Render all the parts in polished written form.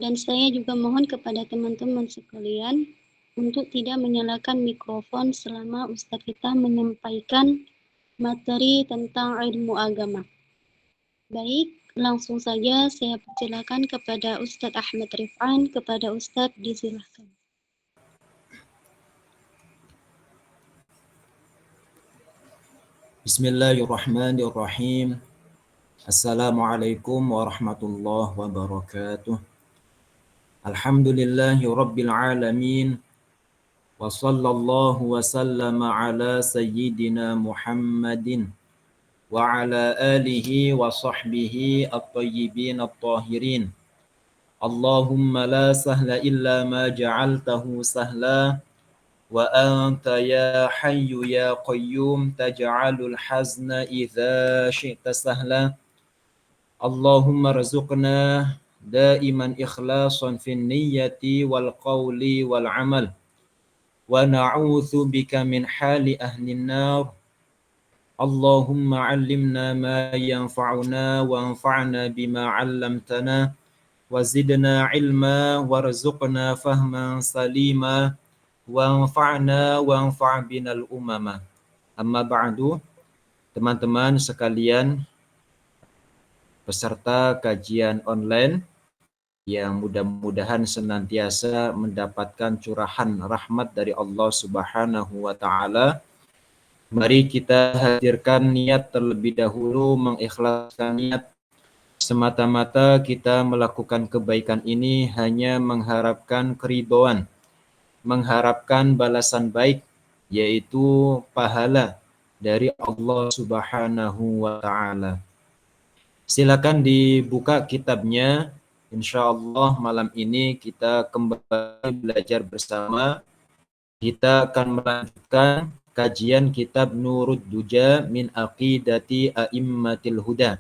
Dan saya juga mohon kepada teman-teman sekalian untuk tidak menyalakan mikrofon selama Ustadz kita menyampaikan materi tentang ilmu agama. Baik, langsung saja saya persilakan kepada Ustadz Ahmad Rifan. Kepada Ustadz disilahkan. Bismillahirrahmanirrahim. Assalamualaikum warahmatullahi wabarakatuh. Alhamdulillahi rabbil alamin. Wa sallallahu wa sallama ala sayyidina Muhammadin wa ala alihi wa sahbihi at-tayyibin at-tahirin. Allahumma la sahla illa ma ja'altahu sahla wa anta ya hayyu ya qayyum taj'alul hazna idza syi'ta sahla. Allahumma rzuqna daiman ikhlasan fin niyyati wal qawli wal amal wa na'udzu bika min hali ahlin nar. Allahumma 'allimna ma yanfa'una wanfa'na bima 'allamtana wa zidna 'ilma warzuqna fahman salima wanfa'na wanfa' binal umama. Amma ba'du, teman-teman sekalian peserta kajian online yang mudah-mudahan senantiasa mendapatkan curahan rahmat dari Allah Subhanahu wa taala. Mari kita hadirkan niat terlebih dahulu, mengikhlaskan niat semata-mata kita melakukan kebaikan ini hanya mengharapkan keridhaan, mengharapkan balasan baik, yaitu pahala dari Allah Subhanahu wa taala. Silakan dibuka kitabnya. Insya Allah malam ini kita kembali belajar bersama. Kita akan melanjutkan kajian kitab Nurud Duja min Aqidati A'immatil Huda.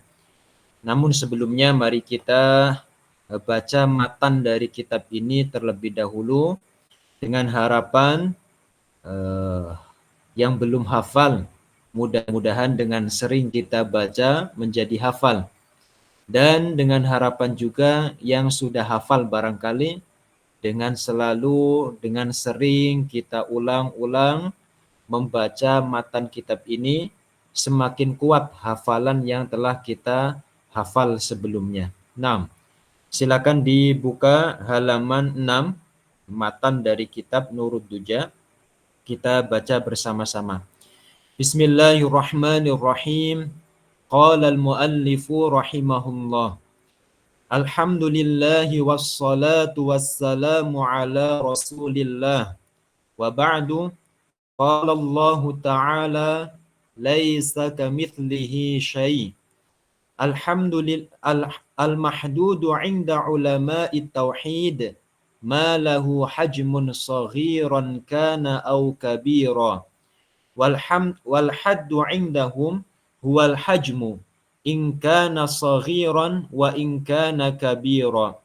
Namun sebelumnya mari kita baca matan dari kitab ini terlebih dahulu dengan harapan yang belum hafal, mudah-mudahan dengan sering kita baca menjadi hafal. Dan dengan harapan juga yang sudah hafal barangkali dengan sering kita ulang-ulang membaca matan kitab ini, semakin kuat hafalan yang telah kita hafal sebelumnya. 6. Silakan dibuka halaman 6, matan dari kitab Nurud Duja. Kita baca bersama-sama. Bismillahirrahmanirrahim. Qala al-muallifu rahimahullah. Alhamdulillahi wassalatu wassalamu ala rasulillah. Wa ba'du. Qala Allah ta'ala laisa kamithlihi syai'. Al-mahdudu 'inda ulama'i tauhid ma lahu hajmun saghiran kana aw kabira. Wal haddu 'indahum huwal hajmu in kana saghiran wa in kana kabira.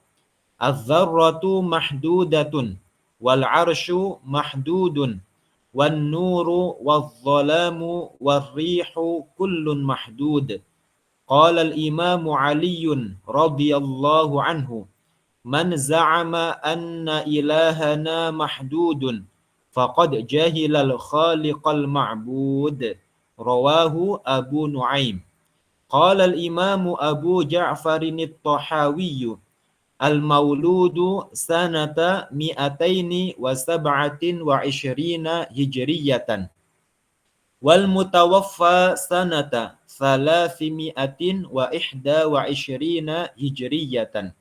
Az-zarratu mahdudatun wal 'arsyu mahdudun wan nuru wadh-dhalamu war-rihu kullun mahdud. Qala al-Imam Ali radhiyallahu anhu, man za'ama anna ilahana mahdudun faqad jahilal khaliqal ma'bud. Rawahu Abu Nuaim. Qala al-Imam Abu Ja'farin at-Tahawi al-mauludu sanata 227 hijriyatan wal mutawaffa sanata 321 hijriyatan.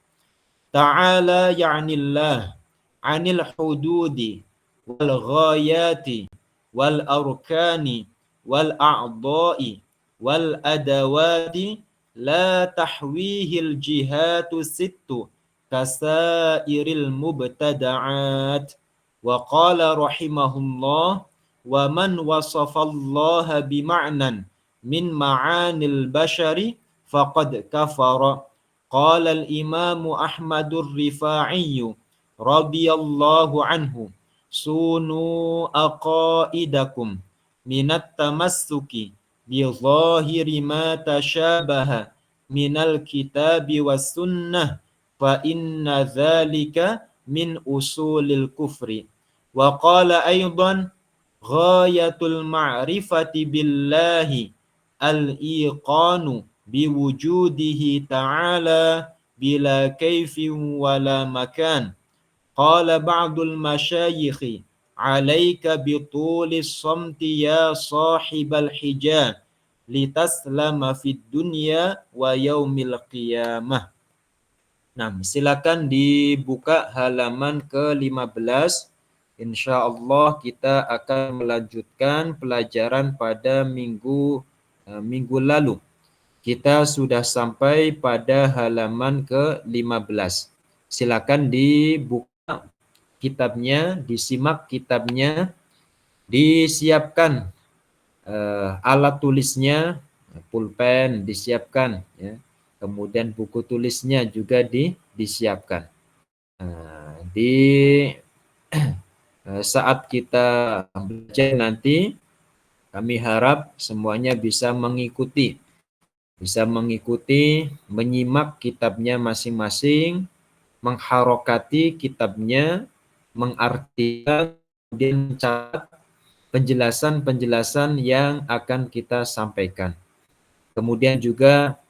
Ta'ala ya'nillah 'anil hududi wal ghayati wal arkani wal a'dha'i wal adawati la tahwihil jihatu sittu kasairil mubtada'at. Wa qala rahimahullah, wa man wasafallaha bima'nan min ma'anil bashari faqad kafara. Qala al-Imam Ahmadur Rifa'i radhiyallahu anhu, sunu aqaidakum minat tamassuki bi zahiri ma tashabaha minal kitabi was sunnah fa inna dzalika min usulil kufri. Wa qala aidan ghayatul ma'rifati billahi al-iqanu biwujudihi ta'ala bila kaifin wala makan. Qala ba'dul masyayikhi alaika bitulis samti ya sahibal hijab litaslama fid dunya wa yaumil qiyamah. Nah, silakan dibuka halaman ke-15. Insyaallah kita akan melanjutkan pelajaran pada minggu lalu. Kita sudah sampai pada halaman ke-15. Silakan dibuka kitabnya, disimak kitabnya, disiapkan alat tulisnya, pulpen disiapkan, ya. Kemudian buku tulisnya juga disiapkan. Di saat kita belajar nanti, kami harap semuanya bisa mengikuti, menyimak kitabnya masing-masing, mengharokati kitabnya, mengartikan, kemudian mencatat penjelasan-penjelasan yang akan kita sampaikan. Kemudian juga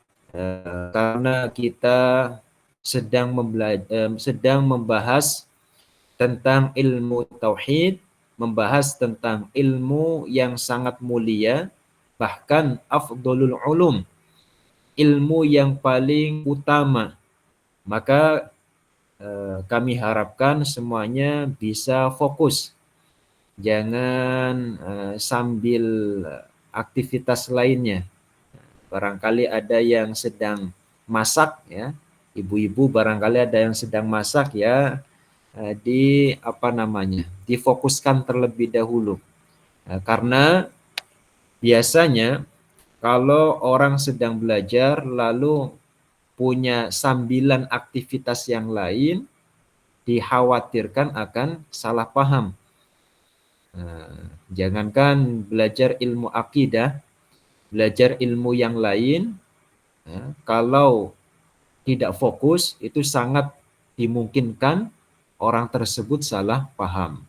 karena kita sedang membahas tentang ilmu tauhid, membahas tentang ilmu yang sangat mulia, bahkan afdholul ulum, ilmu yang paling utama, maka kami harapkan semuanya bisa fokus. Jangan sambil aktivitas lainnya. Barangkali ada yang sedang masak, ya. Ibu-ibu barangkali ada yang sedang masak, ya. Difokuskan terlebih dahulu. Karena biasanya kalau orang sedang belajar lalu punya sambilan aktivitas yang lain, dikhawatirkan akan salah paham. Jangankan belajar ilmu akidah, belajar ilmu yang lain, ya, kalau tidak fokus itu sangat dimungkinkan orang tersebut salah paham.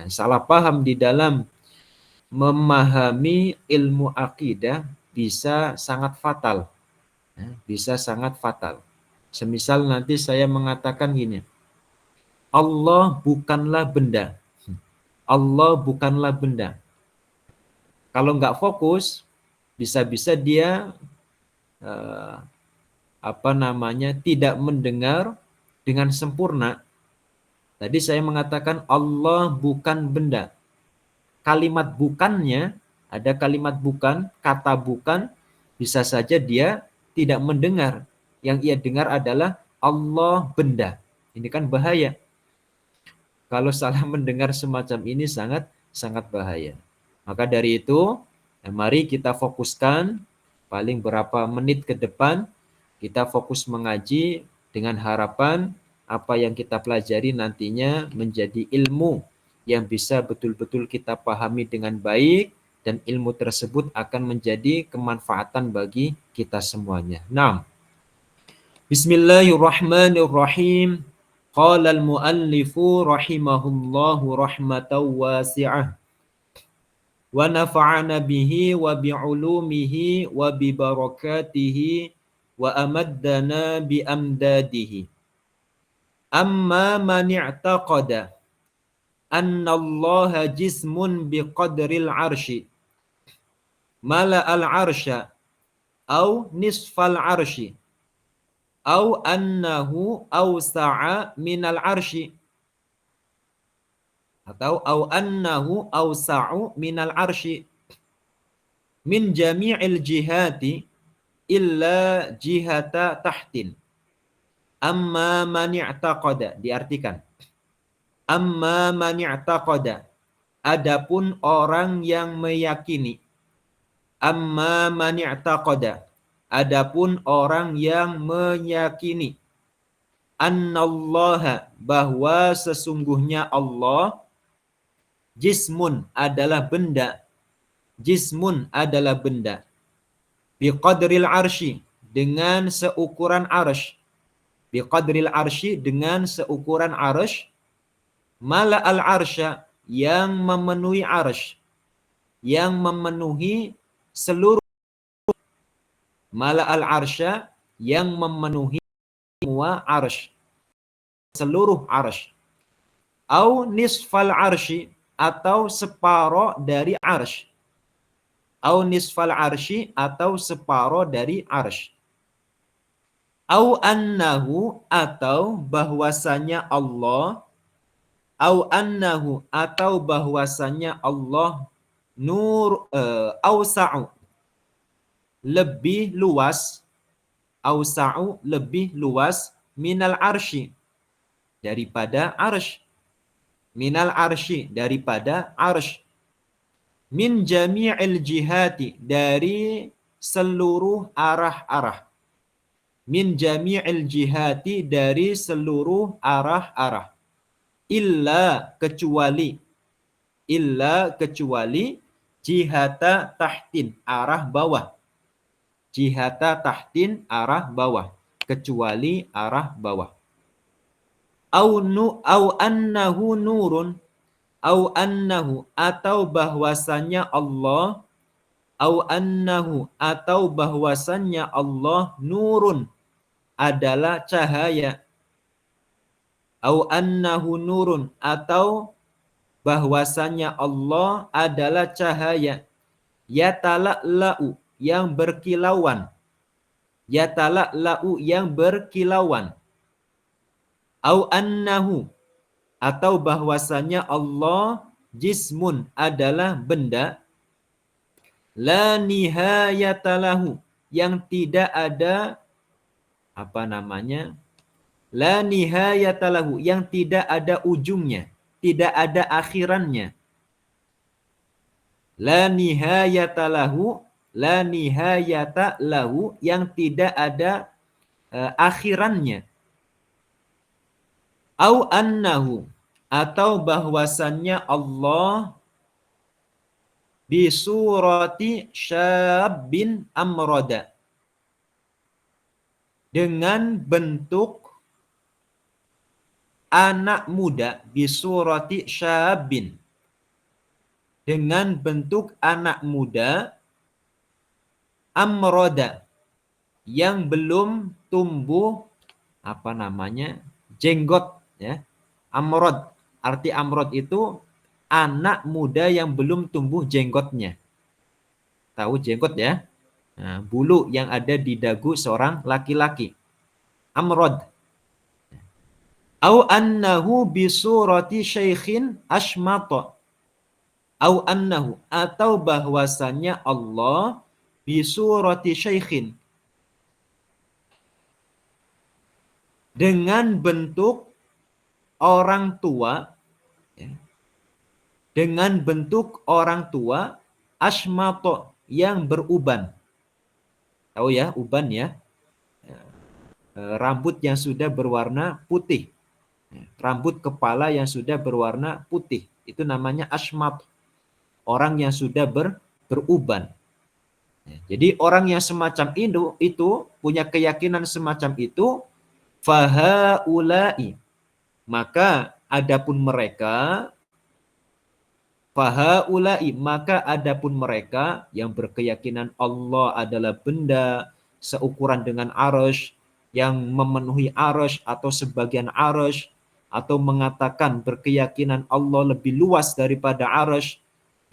Salah paham di dalam memahami ilmu akidah bisa sangat fatal. Bisa sangat fatal. Semisal nanti saya mengatakan gini, Allah bukanlah benda. Allah bukanlah benda. Kalau nggak fokus, bisa-bisa dia tidak mendengar dengan sempurna. Tadi saya mengatakan Allah bukan benda. Kalimat bukannya, ada kalimat bukan, kata bukan, bisa saja dia tidak mendengar. Yang ia dengar adalah Allah benda. Ini kan bahaya. Kalau salah mendengar semacam ini sangat bahaya. Maka dari itu, mari kita fokuskan paling berapa menit ke depan, kita fokus mengaji dengan harapan apa yang kita pelajari nantinya menjadi ilmu yang bisa betul-betul kita pahami dengan baik, dan ilmu tersebut akan menjadi kemanfaatan bagi kita semuanya. Nah, Bismillahirrahmanirrahim. Qala al-muallifu rahimahullahu rahmatan wasi'ah. Wa nafa'ana bihi wa bi'ulumihi wa bi barakatihi wa amaddana bi amdadihi. Amma man i'taqada anna Allah jismun bi qadril arshi mala al-arsha au nisfal arshi au annahu awsa'a minal arshi atau au annahu awsa'u minal arshi min jami'il jihati illa jihata tahtin. Amma man i'taqada, diartikan. Amma man i'taqada, adapun orang yang meyakini. Amma man i'taqada, adapun orang yang meyakini. Annallaha, bahwa sesungguhnya Allah, jismun adalah benda. Jismun adalah benda. Biqadril arsy, dengan seukuran arsy. biqadril arsy, dengan seukuran arsy, mala'al arsya, yang memenuhi arsy, yang memenuhi seluruh, mala'al arsya, yang memenuhi semua arsy, seluruh arsy, au nisfal arsy, atau separo dari arsy, au nisfal arsy, atau separo dari arsy, au annahu, atau bahwasanya Allah, au annahu, atau bahwasanya Allah, nur ausa'u, lebih luas, ausa'u, lebih luas, minal arsy, daripada arsy, minal arsy, daripada arsy, min jami'il jihati, dari seluruh arah-arah, min jami'il jihati, dari seluruh arah-arah, illa, kecuali, illa, kecuali, jihata tahtin, arah bawah, jihata tahtin, arah bawah, kecuali arah bawah, au annahu nurun, au annahu, atau bahwasanya Allah, au annahu, atau bahwasanya Allah, nurun, adalah cahaya, au annahu nurun, atau bahwasanya Allah adalah cahaya, yatala'la'u, yang berkilauan, yatala'la'u, yang berkilauan, au annahu, atau bahwasanya Allah, jismun, adalah benda, la nihayatalahu, yang tidak ada apa namanya, la nihayatalahu, yang tidak ada ujungnya, tidak ada akhirannya, la nihayatalahu, la nihayata lahu, yang tidak ada akhirannya, au annahu, atau bahwasannya Allah, bisurati syabbin amroda, dengan bentuk anak muda, bisurati syabbin, dengan bentuk anak muda, amroda, yang belum tumbuh apa namanya, jenggot, ya. Amrod, arti amrod itu anak muda yang belum tumbuh jenggotnya. Tahu jenggot, ya? Nah, bulu yang ada di dagu seorang laki-laki. Amrod. Au annahu bisurati syaikhin asmata. Au annahu, atau bahwasanya Allah, bisurati syaikhin, dengan bentuk orang tua, ya, dengan bentuk orang tua, asmato, yang beruban. Tahu ya, uban, ya? Rambut yang sudah berwarna putih. Rambut kepala yang sudah berwarna putih. Itu namanya asmat. Orang yang sudah beruban. Jadi orang yang semacam itu punya keyakinan semacam itu, fahaulai, maka adapun mereka, fahaulai, maka adapun mereka yang berkeyakinan Allah adalah benda seukuran dengan arasy, yang memenuhi arasy atau sebagian arasy, atau mengatakan berkeyakinan Allah lebih luas daripada arasy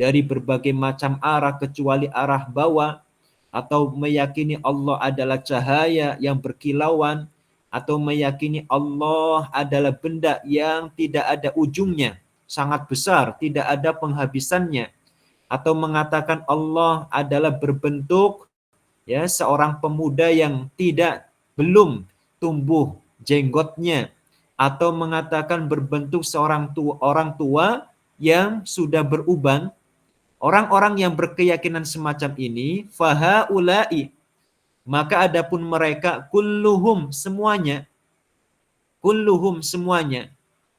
dari berbagai macam arah kecuali arah bawah, atau meyakini Allah adalah cahaya yang berkilauan, atau meyakini Allah adalah benda yang tidak ada ujungnya, sangat besar, tidak ada penghabisannya, atau mengatakan Allah adalah berbentuk, ya, seorang pemuda yang belum tumbuh jenggotnya, atau mengatakan berbentuk seorang orang tua yang sudah beruban. Orang-orang yang berkeyakinan semacam ini, fahaulai, maka adapun mereka, kulluhum, semuanya, kulluhum, semuanya,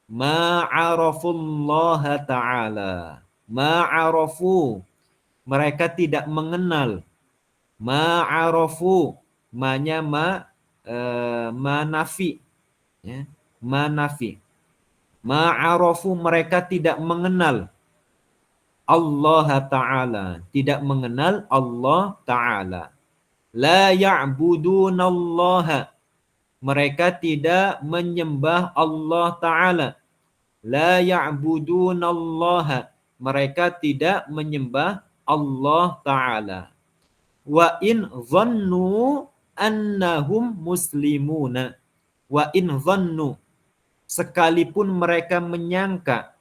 ma'arafullaha ta'ala, ma'arafu, mereka tidak mengenal, ma'arafu, manafi, Ya, manafi. Ma'arafu, mereka tidak mengenal Allah Ta'ala, tidak mengenal Allah Ta'ala. La ya'budunallaha, mereka tidak menyembah Allah Ta'ala. La ya'budunallaha, mereka tidak menyembah Allah Ta'ala. Wa in dhannu annahum muslimuna. Wa in dhannu, sekalipun mereka menyangka,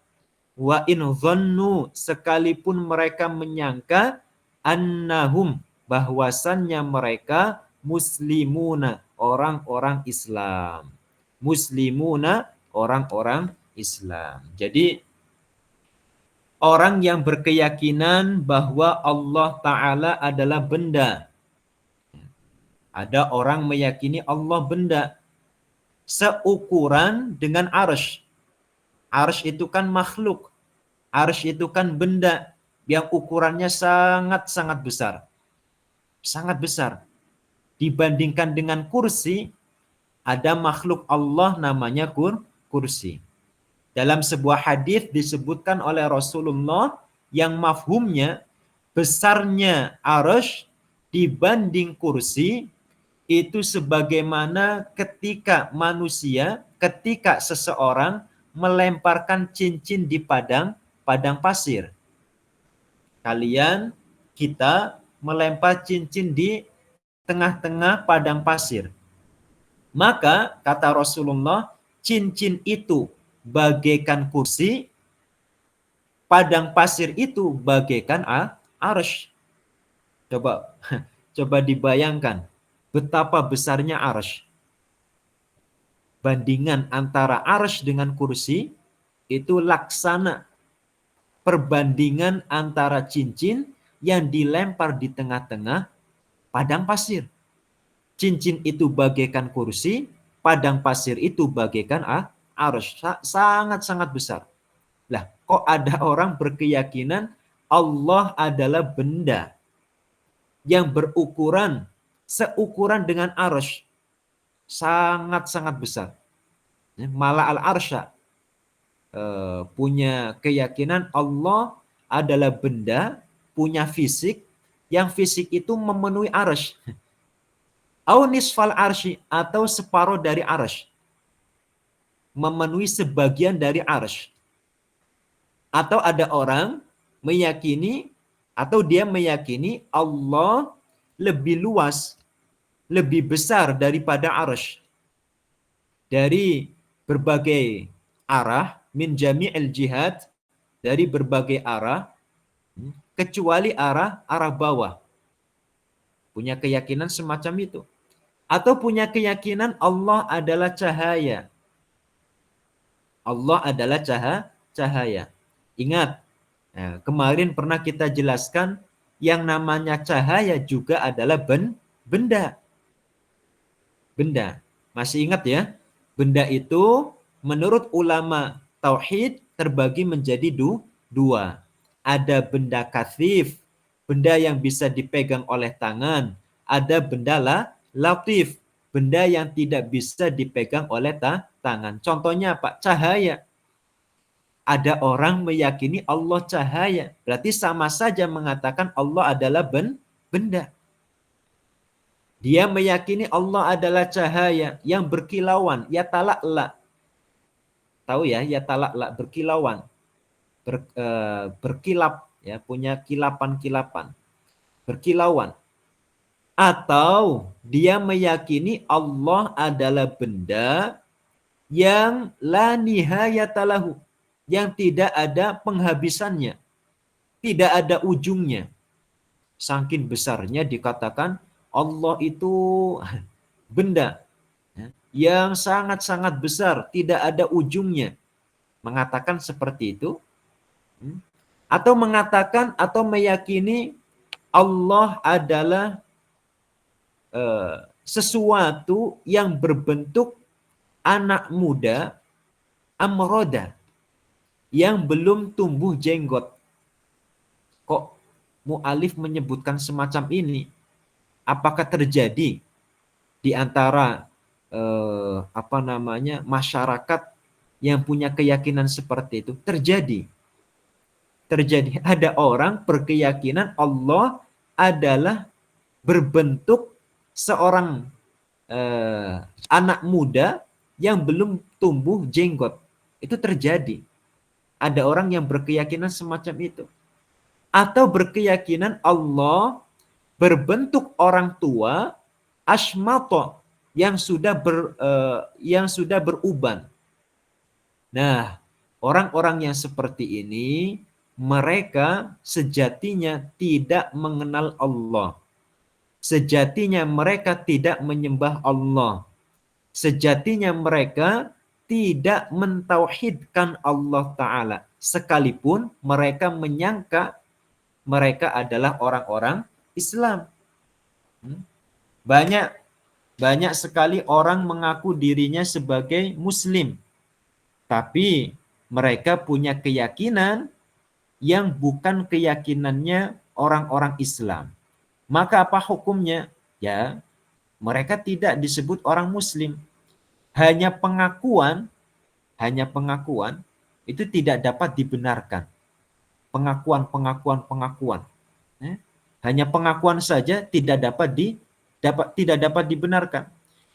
wa in dhannu, sekalipun mereka menyangka, annahum, bahwasannya mereka muslimuna, orang-orang Islam. Muslimuna, orang-orang Islam. Jadi orang yang berkeyakinan bahwa Allah Ta'ala adalah benda. Ada orang meyakini Allah benda seukuran dengan arsy. Arsy itu kan makhluk. Arsy itu kan benda yang ukurannya sangat-sangat besar. Sangat besar. Dibandingkan dengan kursi, ada makhluk Allah namanya kursi. Dalam sebuah hadis disebutkan oleh Rasulullah yang mafhumnya besarnya arsy dibanding kursi itu sebagaimana ketika seseorang melemparkan cincin di padang pasir. Kita melempar cincin di tengah-tengah padang pasir. Maka kata Rasulullah, cincin itu bagaikan kursi, padang pasir itu bagaikan arsy. Coba dibayangkan betapa besarnya arsy. Bandingan antara arsy dengan kursi itu laksana perbandingan antara cincin yang dilempar di tengah-tengah padang pasir. Cincin itu bagaikan kursi, padang pasir itu bagaikan arsy. Sangat-sangat besar. Lah, kok ada orang berkeyakinan Allah adalah benda yang berukuran seukuran dengan arsy, sangat-sangat besar. Malah al-arsya punya keyakinan Allah adalah benda, punya fisik, yang fisik itu memenuhi arsy. Au nisfal arsy, atau separuh dari arsy. Memenuhi sebagian dari arsy. Atau ada orang meyakini, atau dia meyakini Allah lebih luas, lebih besar daripada arsy. Dari berbagai arah, min jami'il jihad, dari berbagai arah, kecuali arah bawah. Punya keyakinan semacam itu. Atau punya keyakinan Allah adalah cahaya. Allah adalah cahaya. Ingat, kemarin pernah kita jelaskan yang namanya cahaya juga adalah benda. Benda. Masih ingat ya? Benda itu menurut ulama tauhid terbagi menjadi dua. Ada benda kathif, benda yang bisa dipegang oleh tangan. Ada benda latif, benda yang tidak bisa dipegang oleh tangan. Contohnya apa? Cahaya. Ada orang meyakini Allah cahaya. Berarti sama saja mengatakan Allah adalah benda. Dia meyakini Allah adalah cahaya yang berkilauan, ya talakla. Tahu ya, ya talakla, berkilauan. Berkilap, ya, punya kilapan-kilapan. Berkilauan. Atau dia meyakini Allah adalah benda yang la nihayatalahu, yang tidak ada penghabisannya, tidak ada ujungnya. Saking besarnya dikatakan Allah itu benda yang sangat-sangat besar, tidak ada ujungnya. Mengatakan seperti itu. Atau mengatakan atau meyakini Allah adalah sesuatu yang berbentuk anak muda amroda yang belum tumbuh jenggot. Kok mu'alif menyebutkan semacam ini? Apakah terjadi di antara masyarakat yang punya keyakinan seperti itu terjadi. Ada orang berkeyakinan Allah adalah berbentuk seorang anak muda yang belum tumbuh jenggot. Itu terjadi. Ada orang yang berkeyakinan semacam itu. Atau berkeyakinan Allah berbentuk orang tua asmato yang sudah beruban. Nah, orang-orang yang seperti ini mereka sejatinya tidak mengenal Allah. Sejatinya mereka tidak menyembah Allah. Sejatinya mereka tidak mentauhidkan Allah Ta'ala. Sekalipun mereka menyangka mereka adalah orang-orang Islam. Banyak sekali orang mengaku dirinya sebagai Muslim. Tapi mereka punya keyakinan yang bukan keyakinannya orang-orang Islam. Maka apa hukumnya? Ya, mereka tidak disebut orang Muslim. Hanya pengakuan itu tidak dapat dibenarkan. Pengakuan. Hanya pengakuan saja tidak dapat dibenarkan.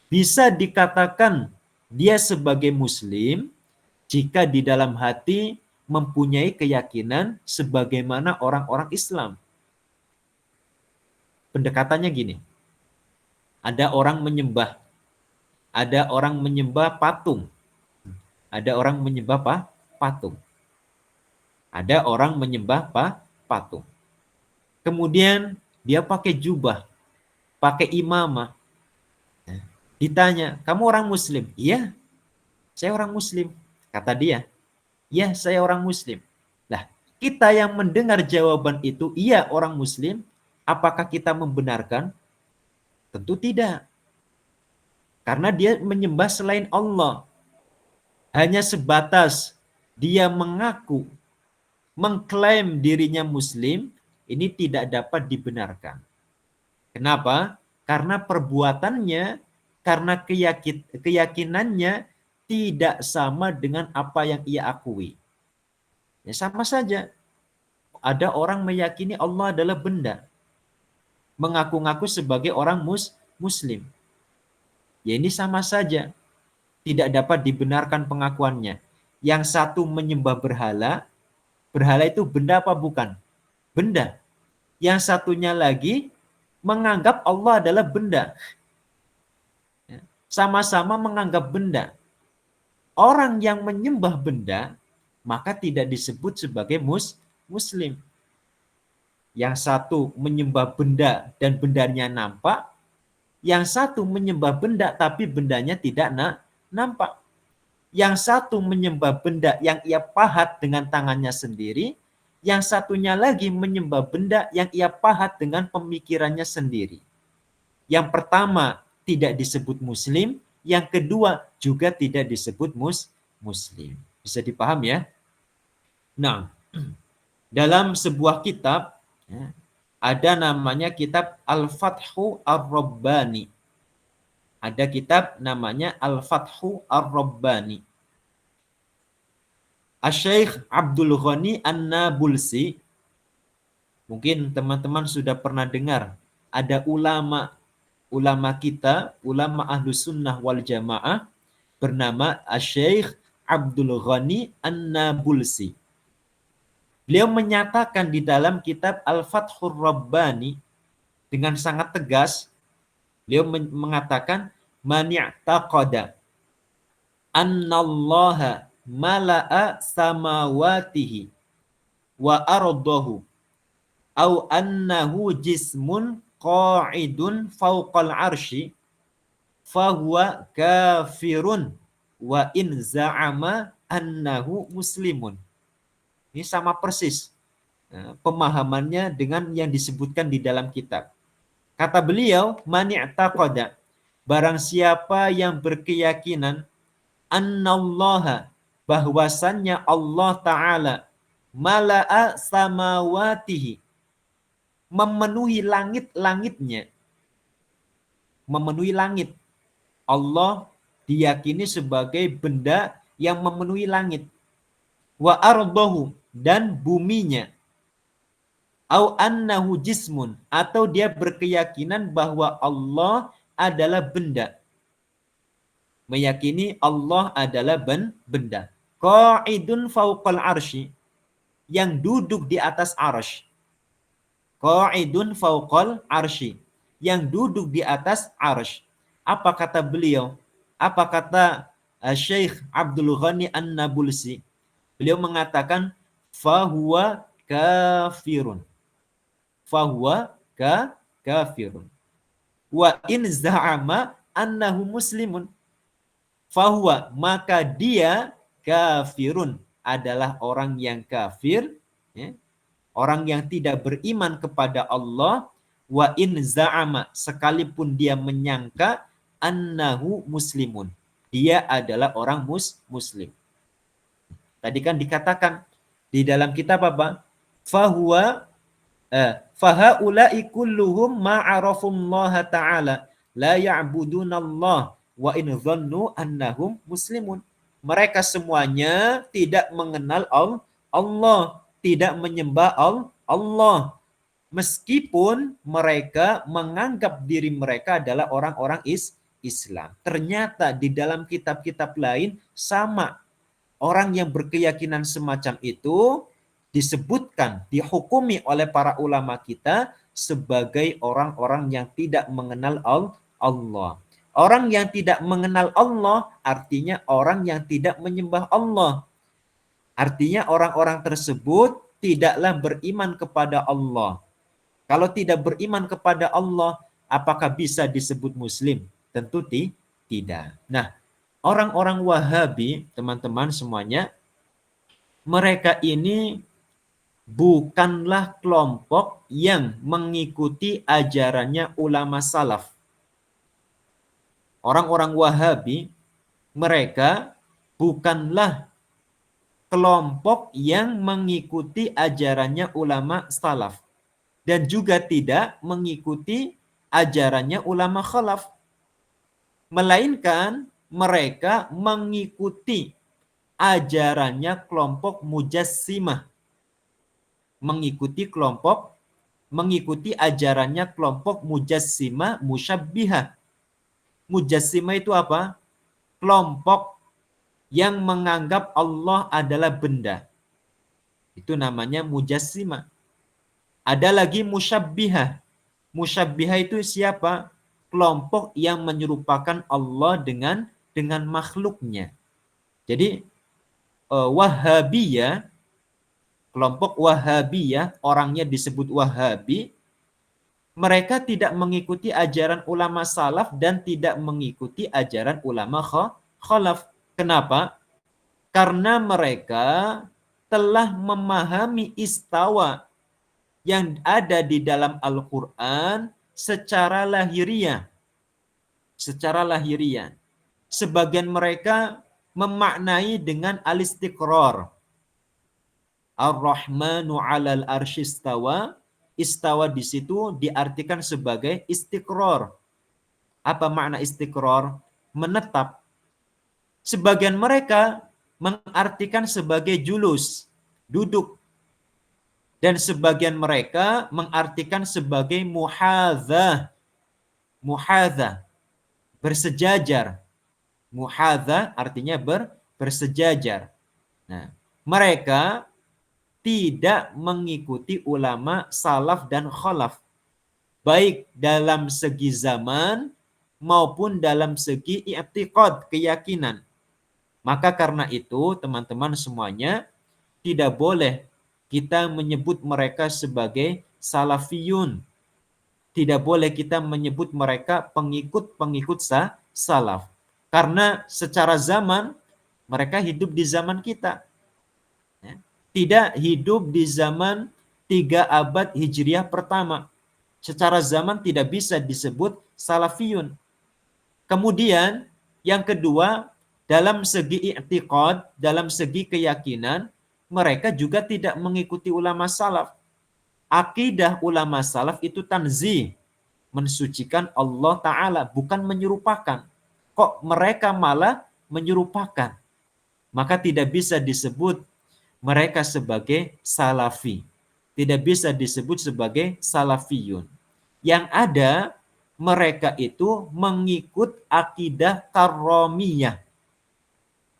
Bisa dikatakan dia sebagai Muslim jika di dalam hati mempunyai keyakinan sebagaimana orang-orang Islam. Pendekatannya gini. Ada orang menyembah patung. Ada orang menyembah patung. Ada orang menyembah patung. Kemudian dia pakai jubah, pakai imamah. Ditanya, kamu orang Muslim? Iya, saya orang Muslim. Kata dia, iya saya orang Muslim. Nah, kita yang mendengar jawaban itu, iya orang Muslim, apakah kita membenarkan? Tentu tidak. Karena dia menyembah selain Allah. Hanya sebatas dia mengaku, mengklaim dirinya Muslim, ini tidak dapat dibenarkan. Kenapa? Karena perbuatannya, karena keyakinannya tidak sama dengan apa yang ia akui. Ya, sama saja. Ada orang meyakini Allah adalah benda, mengaku-ngaku sebagai orang Muslim. Ya ini sama saja. Tidak dapat dibenarkan pengakuannya. Yang satu menyembah berhala itu benda apa bukan? Benda. Yang satunya lagi menganggap Allah adalah benda. Sama-sama menganggap benda. Orang yang menyembah benda, maka tidak disebut sebagai Muslim. Yang satu menyembah benda dan bendanya nampak. Yang satu menyembah benda tapi bendanya tidak nampak. Yang satu menyembah benda yang ia pahat dengan tangannya sendiri. Yang satunya lagi menyembah benda yang ia pahat dengan pemikirannya sendiri. Yang pertama tidak disebut Muslim. Yang kedua juga tidak disebut Muslim. Bisa dipaham ya? Nah, dalam sebuah kitab ada namanya kitab Al-Fathu Ar-Rabbani. Ada kitab namanya Al-Fathu Ar-Rabbani. Asy-Syaikh Abdul Ghani An-Nabulsi, mungkin teman-teman sudah pernah dengar, ada ulama kita, ulama Ahlus Sunnah wal Jamaah bernama Asy-Syaikh Abdul Ghani An-Nabulsi. Beliau menyatakan di dalam kitab Al-Fathur Rabbani dengan sangat tegas, beliau mengatakan man i'taqada annallaha mala'a samawatihi wa ardahu au annahu jismun qa'idun fawqal arsy fahuwa kafirun wa in za'ama annahu muslimun. Ini sama persis pemahamannya dengan yang disebutkan di dalam kitab. Kata beliau, man i'taqada, barang siapa yang berkeyakinan annallaha, bahwasannya Allah Ta'ala mala'a samawatihi, memenuhi langit-langitnya, memenuhi langit. Allah diyakini sebagai benda yang memenuhi langit. Wa ardahu, dan buminya. Au annahu jismun, atau dia berkeyakinan bahwa Allah adalah benda. Meyakini Allah adalah benda. Qa'idun fauqal arsy, yang duduk di atas arsy. Qa'idun fauqal arsy, yang duduk di atas arsy. Apa kata beliau? Apa kata Syekh Abdul Ghani An-Nabulsi? Beliau mengatakan fahuwa kafirun. Fahuwa kafirun. Wa in za'ama annahu muslimun. Fahuwa, maka dia kafirun, adalah orang yang kafir, ya, orang yang tidak beriman kepada Allah. Wa in za'ama, sekalipun dia menyangka annahu muslimun, dia adalah orang muslim. Tadi kan dikatakan di dalam kitab apa? Fahuwa fahaula'i kulluhum ma'arafullaha ta'ala la ya'budunallah wa in dhannu annahum muslimun. Mereka semuanya tidak mengenal Allah, tidak menyembah Allah, meskipun mereka menganggap diri mereka adalah orang-orang Islam. Ternyata di dalam kitab-kitab lain sama. Orang yang berkeyakinan semacam itu disebutkan, dihukumi oleh para ulama kita sebagai orang-orang yang tidak mengenal Allah. Orang yang tidak mengenal Allah artinya orang yang tidak menyembah Allah. Artinya orang-orang tersebut tidaklah beriman kepada Allah. Kalau tidak beriman kepada Allah, apakah bisa disebut muslim? Tentu tidak. Nah, orang-orang Wahabi, teman-teman semuanya, mereka ini bukanlah kelompok yang mengikuti ajarannya ulama salaf. Orang-orang Wahabi, mereka bukanlah kelompok yang mengikuti ajarannya ulama salaf. Dan juga tidak mengikuti ajarannya ulama khalaf. Melainkan mereka mengikuti ajarannya kelompok mujassimah. Mengikuti ajarannya kelompok mujassimah musyabbihah. Mujassimah itu apa? Kelompok yang menganggap Allah adalah benda. Itu namanya mujassimah. Ada lagi musyabbihah. Musyabbihah itu siapa? Kelompok yang menyerupakan Allah dengan makhluknya. Jadi Wahabiyah, kelompok Wahabiyah, orangnya disebut Wahabi, mereka tidak mengikuti ajaran ulama salaf dan tidak mengikuti ajaran ulama khalaf. Kenapa? Karena mereka telah memahami istawa yang ada di dalam Al-Quran secara lahiriah. Secara lahiriah. Sebagian mereka memaknai dengan al-istiqrar. Ar-Rahmanu 'alal arsyistawa. Istawa di situ diartikan sebagai istiqrar. Apa makna istiqrar? Menetap. Sebagian mereka mengartikan sebagai julus, duduk. Dan sebagian mereka mengartikan sebagai muhadzah. Muhadzah, bersejajar. Muhadzah artinya bersejajar. Nah, mereka tidak mengikuti ulama salaf dan khalaf. Baik dalam segi zaman maupun dalam segi i'tiqad, keyakinan. Maka karena itu, teman-teman semuanya, tidak boleh kita menyebut mereka sebagai salafiyun. Tidak boleh kita menyebut mereka pengikut-pengikut salaf. Karena secara zaman, mereka hidup di zaman kita. Tidak hidup di zaman 3 abad Hijriah pertama. Secara zaman tidak bisa disebut salafiyun. Kemudian, yang kedua, dalam segi i'tiqad, dalam segi keyakinan, mereka juga tidak mengikuti ulama salaf. Akidah ulama salaf itu tanzih, mensucikan Allah Ta'ala, bukan menyerupakan. kok mereka malah menyerupakan. Maka tidak bisa disebut mereka sebagai salafi. Tidak bisa disebut sebagai salafiyun. Yang ada mereka itu mengikut akidah karomiyah.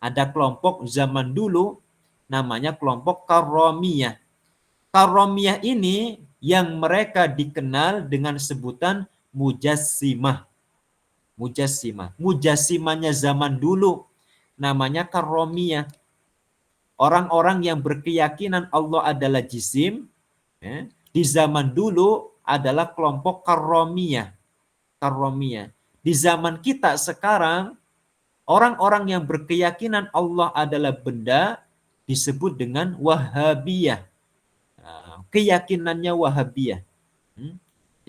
Ada kelompok zaman dulu namanya kelompok karomiyah. Karomiyah ini yang mereka dikenal dengan sebutan mujassimah. Mujassimah. Mujassimahnya zaman dulu namanya karomiyah. Orang-orang yang berkeyakinan Allah adalah jisim, ya, di zaman dulu adalah kelompok karomiyah. Karomiyah. Di zaman kita sekarang, orang-orang yang berkeyakinan Allah adalah benda disebut dengan Wahabiyah. Nah, keyakinannya Wahabiyah.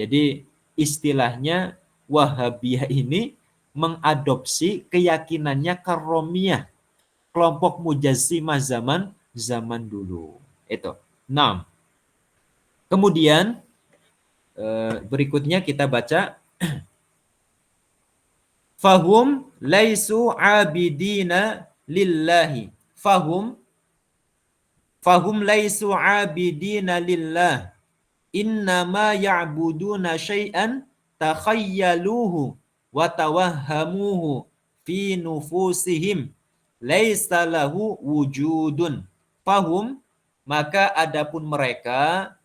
Jadi istilahnya Wahabiyah ini mengadopsi keyakinannya karomiyah, kelompok mujassimah zaman dulu. Itu. Nah, kemudian berikutnya kita baca fahum laisu abidina lillahi. Fahum laisu abidina lillah. Innama ya'buduna syai'an takhayyaluhu wa tawahhamuhu fi nufusihim laisa lahu wujudun. Fahum maka adapun mereka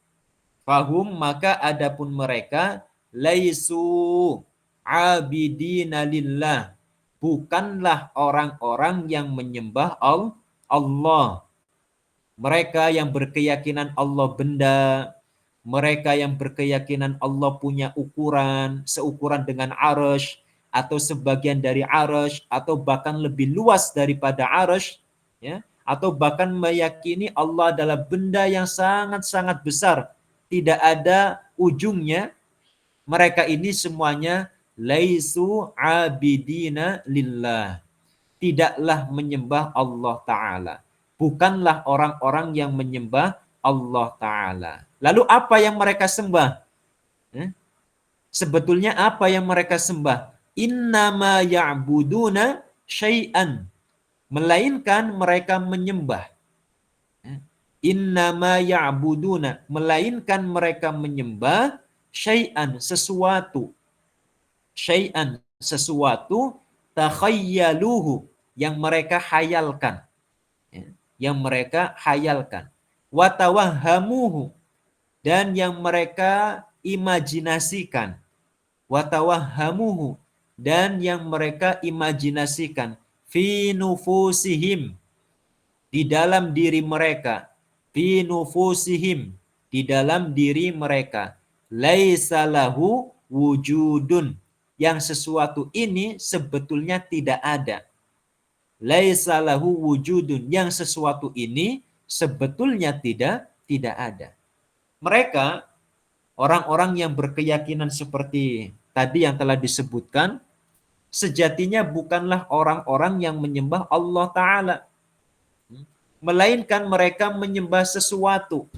laisu abidina lillah, bukanlah orang-orang yang menyembah Allah. Mereka yang berkeyakinan Allah benda, mereka yang berkeyakinan Allah punya ukuran, seukuran dengan arasy, atau sebagian dari arasy, atau bahkan lebih luas daripada arasy, ya, atau bahkan meyakini Allah adalah benda yang sangat-sangat besar, tidak ada ujungnya. Mereka ini semuanya laisu abidina lillah, tidaklah menyembah Allah Ta'ala. Bukanlah orang-orang yang menyembah Allah Ta'ala. Lalu apa yang mereka sembah? Sebetulnya apa yang mereka sembah? Innama ya'buduna syai'an. Melainkan mereka menyembah. Innama ya'buduna. Melainkan mereka menyembah syai'an, sesuatu. Syai'an, sesuatu. Takhayyaluhu, yang mereka hayalkan. Yang mereka hayalkan. Watawahhamuhu, dan yang mereka imajinasikan. Watawahhamuhu, dan yang mereka imajinasikan. Fi nufusihim, di dalam diri mereka. Fi nufusihim, di dalam diri mereka. Laisa lahu wujudun, yang sesuatu ini sebetulnya tidak ada. Laisa lahu wujudun, yang sesuatu ini sebetulnya tidak ada. Mereka, orang-orang yang berkeyakinan seperti tadi yang telah disebutkan, sejatinya bukanlah orang-orang yang menyembah Allah Ta'ala, melainkan mereka menyembah sesuatu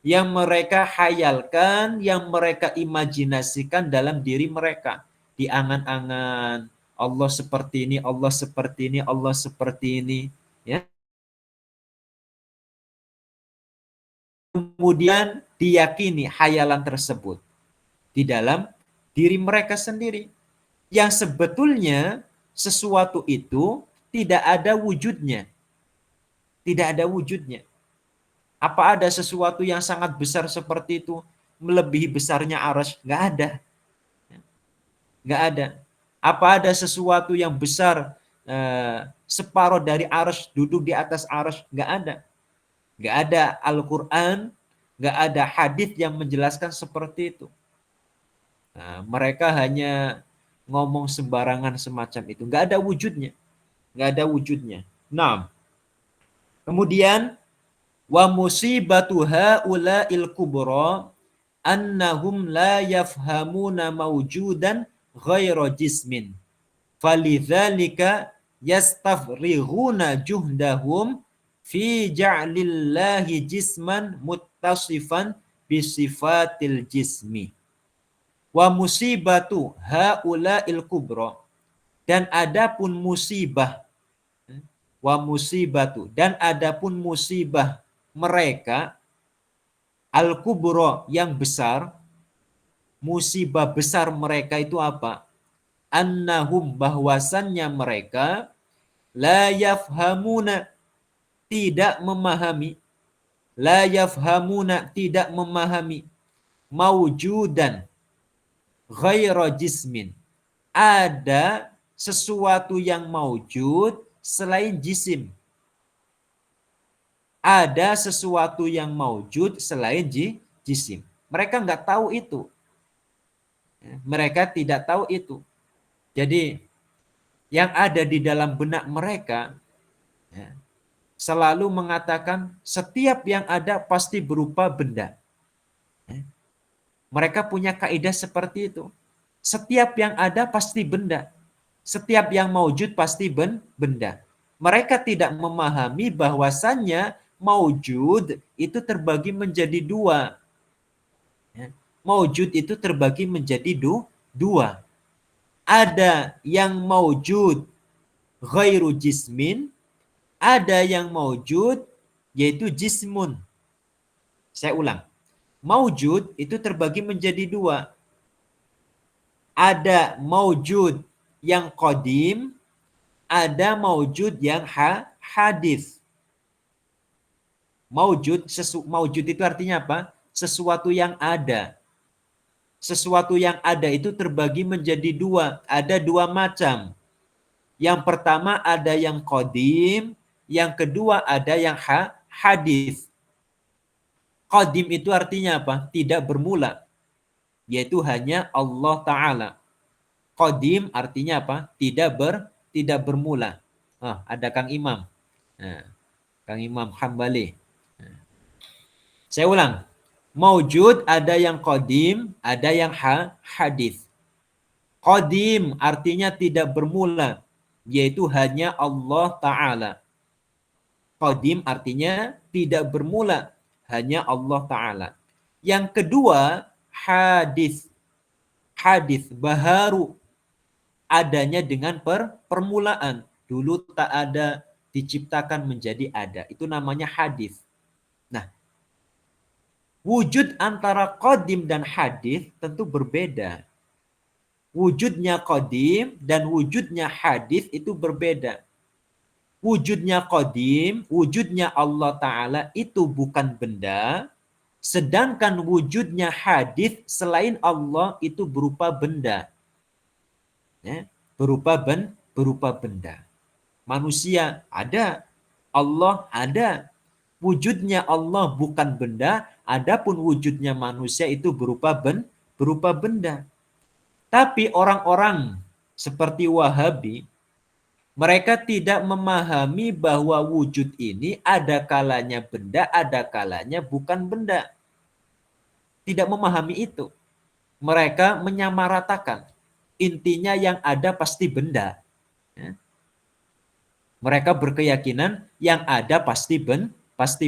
yang mereka hayalkan, yang mereka imajinasikan dalam diri mereka, di angan-angan. Allah seperti ini, Allah seperti ini, Allah seperti ini, ya. Kemudian diyakini hayalan tersebut di dalam diri mereka sendiri, yang sebetulnya sesuatu itu tidak ada wujudnya. Tidak ada wujudnya. Apa ada sesuatu yang sangat besar seperti itu, melebihi besarnya arasy? Nggak ada. Nggak ada. Apa ada sesuatu yang besar separuh dari arasy, duduk di atas arasy? Nggak ada. Nggak ada Al-Quran, nggak ada hadis yang menjelaskan seperti itu. Nah, mereka hanya ngomong sembarangan semacam itu. Nggak ada wujudnya. Nggak ada wujudnya. Nah, kemudian wa musibatu haula'il kubra annahum la yafhamuna mawjudan ghaira jismin. Falidzalika yastafrighuna juhdahum fi ja'lillahi jisman muttasifan bisifatil jismi. Wa musibatu haula'il kubra. Dan adapun musibah, wa musibatu, dan adapun musibah mereka, al-kubro yang besar, musibah besar mereka itu apa? Annahum, bahwasannya mereka la yafhamuna, tidak memahami, la yafhamuna, tidak memahami, maujudan ghaira jismin, ada sesuatu yang maujud selain jisim. Ada sesuatu yang maujud selain jisim. Mereka nggak tahu itu. Mereka tidak tahu itu. Jadi yang ada di dalam benak mereka ya, selalu mengatakan setiap yang ada pasti berupa benda. Mereka punya kaidah seperti itu. Setiap yang ada pasti benda. Setiap yang maujud pasti benda. Mereka tidak memahami bahwasannya maujud itu terbagi menjadi dua. Maujud itu terbagi menjadi dua. Ada yang maujud ghairu jismin, ada yang maujud yaitu jismun. Saya ulang. Maujud itu terbagi menjadi dua. Ada maujud yang qadim, ada maujud yang hadis. Maujud itu artinya apa? Sesuatu yang ada. Sesuatu yang ada itu terbagi menjadi dua. Ada dua macam. Yang pertama ada yang qadim, yang kedua ada yang hadis. Qadim itu artinya apa? Tidak bermula. Yaitu hanya Allah Ta'ala. Qadim artinya apa? Tidak bermula. Ada Kang Imam. Kang Imam Hambali. Saya ulang. Maujud ada yang qadim, ada yang hadis. Qadim artinya tidak bermula, yaitu hanya Allah Ta'ala. Qadim artinya tidak bermula, hanya Allah Ta'ala. Yang kedua, hadis. Hadis, baharu, adanya dengan permulaan. Dulu tak ada, diciptakan menjadi ada. Itu namanya hadis. Nah, wujud antara qadim dan hadis tentu berbeda. Wujudnya qadim dan wujudnya hadis itu berbeda. Wujudnya qadim, wujudnya Allah Ta'ala itu bukan benda, sedangkan wujudnya hadis selain Allah itu berupa benda. Ya, berupa benda. Manusia ada, Allah ada. Wujudnya Allah bukan benda, adapun wujudnya manusia itu berupa benda. Tapi orang-orang seperti Wahabi, mereka tidak memahami bahwa wujud ini ada kalanya benda, ada kalanya bukan benda. Tidak memahami itu. Mereka menyamaratakan. Intinya yang ada pasti benda. Mereka berkeyakinan yang ada pasti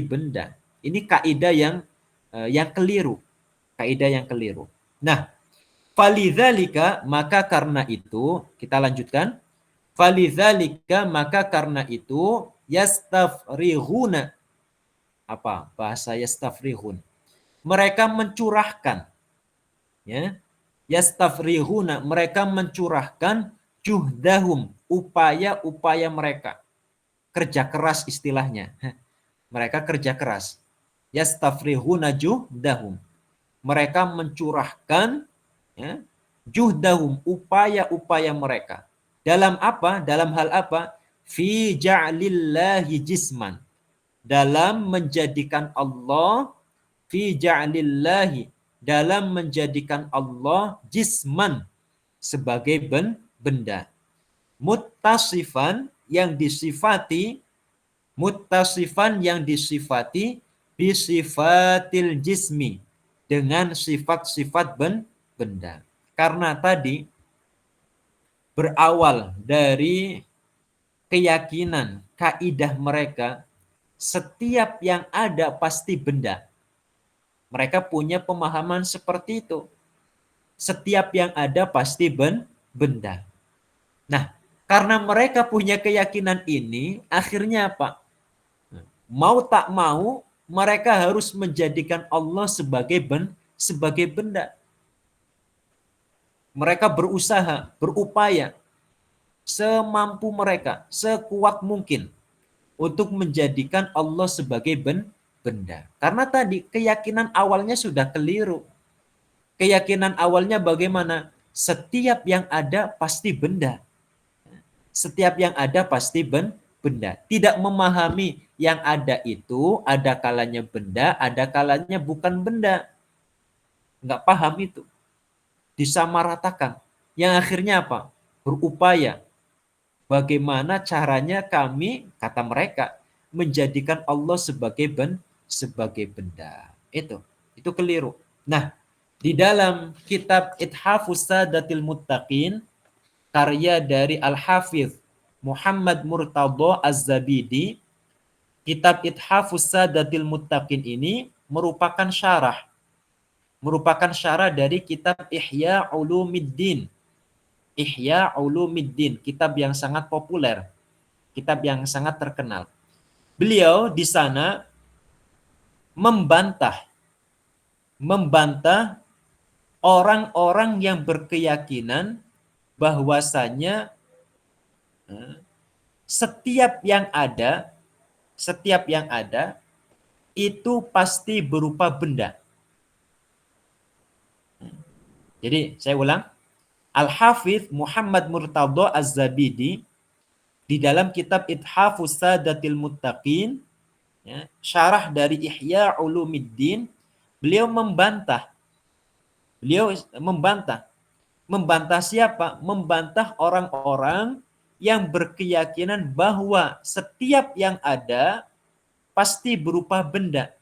benda. Ini kaidah yang keliru. Kaidah yang keliru. Nah, falidzalika, maka karena itu, kita lanjutkan. Falidzalika, maka karena itu, yastafrihuna. Apa bahasa yastafrihun? Mereka mencurahkan. Ya. Yastafrihuna, mereka mencurahkan juhdahum, upaya-upaya mereka. Kerja keras istilahnya. Mereka kerja keras. Yastafrihuna juhdahum. Mereka mencurahkan ya, juhdahum, upaya-upaya mereka. Dalam apa? Dalam hal apa? Fi ja'lillahi jisman. Dalam menjadikan Allah, fi ja'lillahi, dalam menjadikan Allah jisman, sebagai benda. Muttasifan yang disifati, bisifatil jismi, dengan sifat-sifat benda. Karena tadi berawal dari keyakinan, kaidah mereka, setiap yang ada pasti benda. Mereka punya pemahaman seperti itu. Setiap yang ada pasti benda. Nah, Karena mereka punya keyakinan ini, akhirnya apa? Mau tak mau, mereka harus menjadikan Allah sebagai benda. Mereka berusaha, berupaya semampu mereka, sekuat mungkin untuk menjadikan Allah sebagai benda. Karena tadi keyakinan awalnya sudah keliru. Keyakinan awalnya bagaimana? Setiap yang ada pasti benda. Setiap yang ada pasti benda. Tidak memahami yang ada itu ada kalanya benda, ada kalanya bukan benda. Nggak paham itu. Disamaratakan. Yang akhirnya apa? Berupaya. Bagaimana caranya kami, kata mereka, menjadikan Allah sebagai benda. Itu keliru. Nah, di dalam kitab Ithafus Sadatil Muttaqin, karya dari Al-Hafidh Muhammad Murtadha Az-Zabidi, kitab Ithafus Sadatil Muttaqin ini merupakan syarah dari kitab Ihya Ulumiddin. Ihya Ulumiddin, kitab yang sangat populer, kitab yang sangat terkenal. Beliau di sana membantah orang-orang yang berkeyakinan bahwasanya setiap yang ada itu pasti berupa benda. Jadi saya ulang, Al-Hafidh Muhammad Murtadha Az-Zabidi di dalam kitab Ithafus Sadatil Muttaqin, ya, syarah dari Ihya Ulumiddin, beliau membantah. Membantah siapa? Membantah orang-orang yang berkeyakinan bahwa setiap yang ada pasti berupa benda.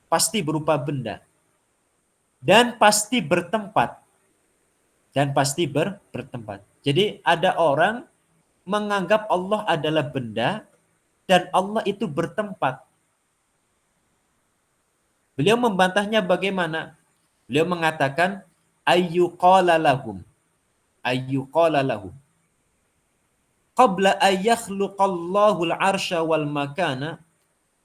Pasti berupa benda. Dan pasti bertempat. Bertempat. Jadi ada orang menganggap Allah adalah benda dan Allah itu bertempat. Beliau membantahnya bagaimana? Beliau mengatakan ayyuqala lahum qabla ayyakhluqallahu al-arsya wal makana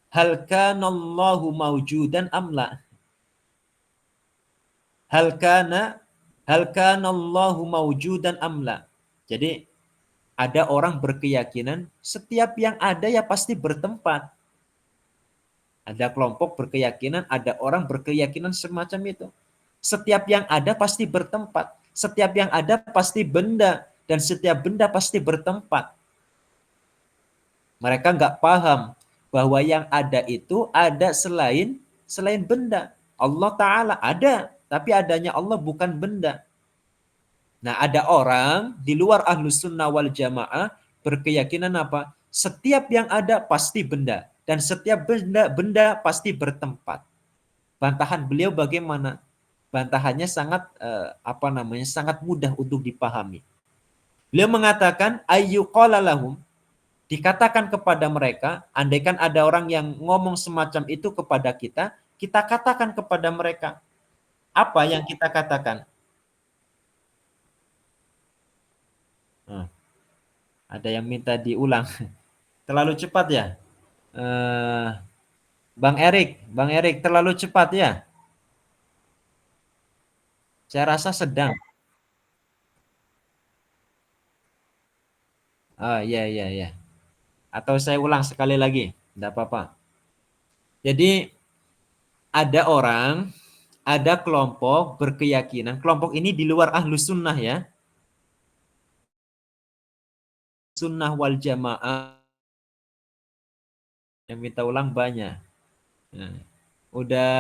hal kana Allahu mawjudan am la? Hal kana Allahu mawjudan am la? Jadi ada orang berkeyakinan setiap yang ada ya pasti bertempat. Ada kelompok berkeyakinan, ada orang berkeyakinan semacam itu. Setiap yang ada pasti bertempat. Setiap yang ada pasti benda. Dan setiap benda pasti bertempat. Mereka nggak paham bahwa yang ada itu ada selain benda. Allah Ta'ala ada, tapi adanya Allah bukan benda. Nah, ada orang di luar Ahlus Sunnah wal Jamaah berkeyakinan apa? Setiap yang ada pasti benda. Dan setiap benda pasti bertempat. Bantahan beliau bagaimana? Bantahannya sangat mudah untuk dipahami. Beliau mengatakan ayyuqala lahum, dikatakan kepada mereka, andaikan ada orang yang ngomong semacam itu kepada kita, kita katakan kepada mereka. Apa yang kita katakan? Ada yang minta diulang. Terlalu cepat ya? Bang Erik terlalu cepat ya? Saya rasa sedang. Oh iya. Atau saya ulang sekali lagi, tidak apa-apa. Jadi ada kelompok berkeyakinan, kelompok ini di luar Ahlus Sunnah ya. Sunnah wal Jamaah. Yang minta ulang banyak. Nah,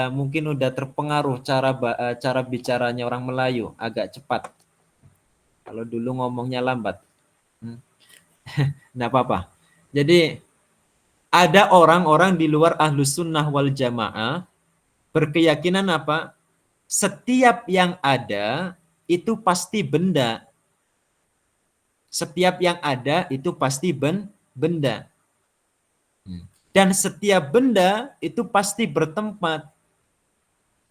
mungkin udah terpengaruh cara bicaranya orang Melayu, agak cepat. Kalau dulu ngomongnya lambat. Nggak apa-apa. Jadi ada orang-orang di luar Ahlus Sunnah wal Jamaah berkeyakinan apa? Setiap yang ada itu pasti benda. Setiap yang ada itu pasti benda. Dan setiap benda itu pasti bertempat.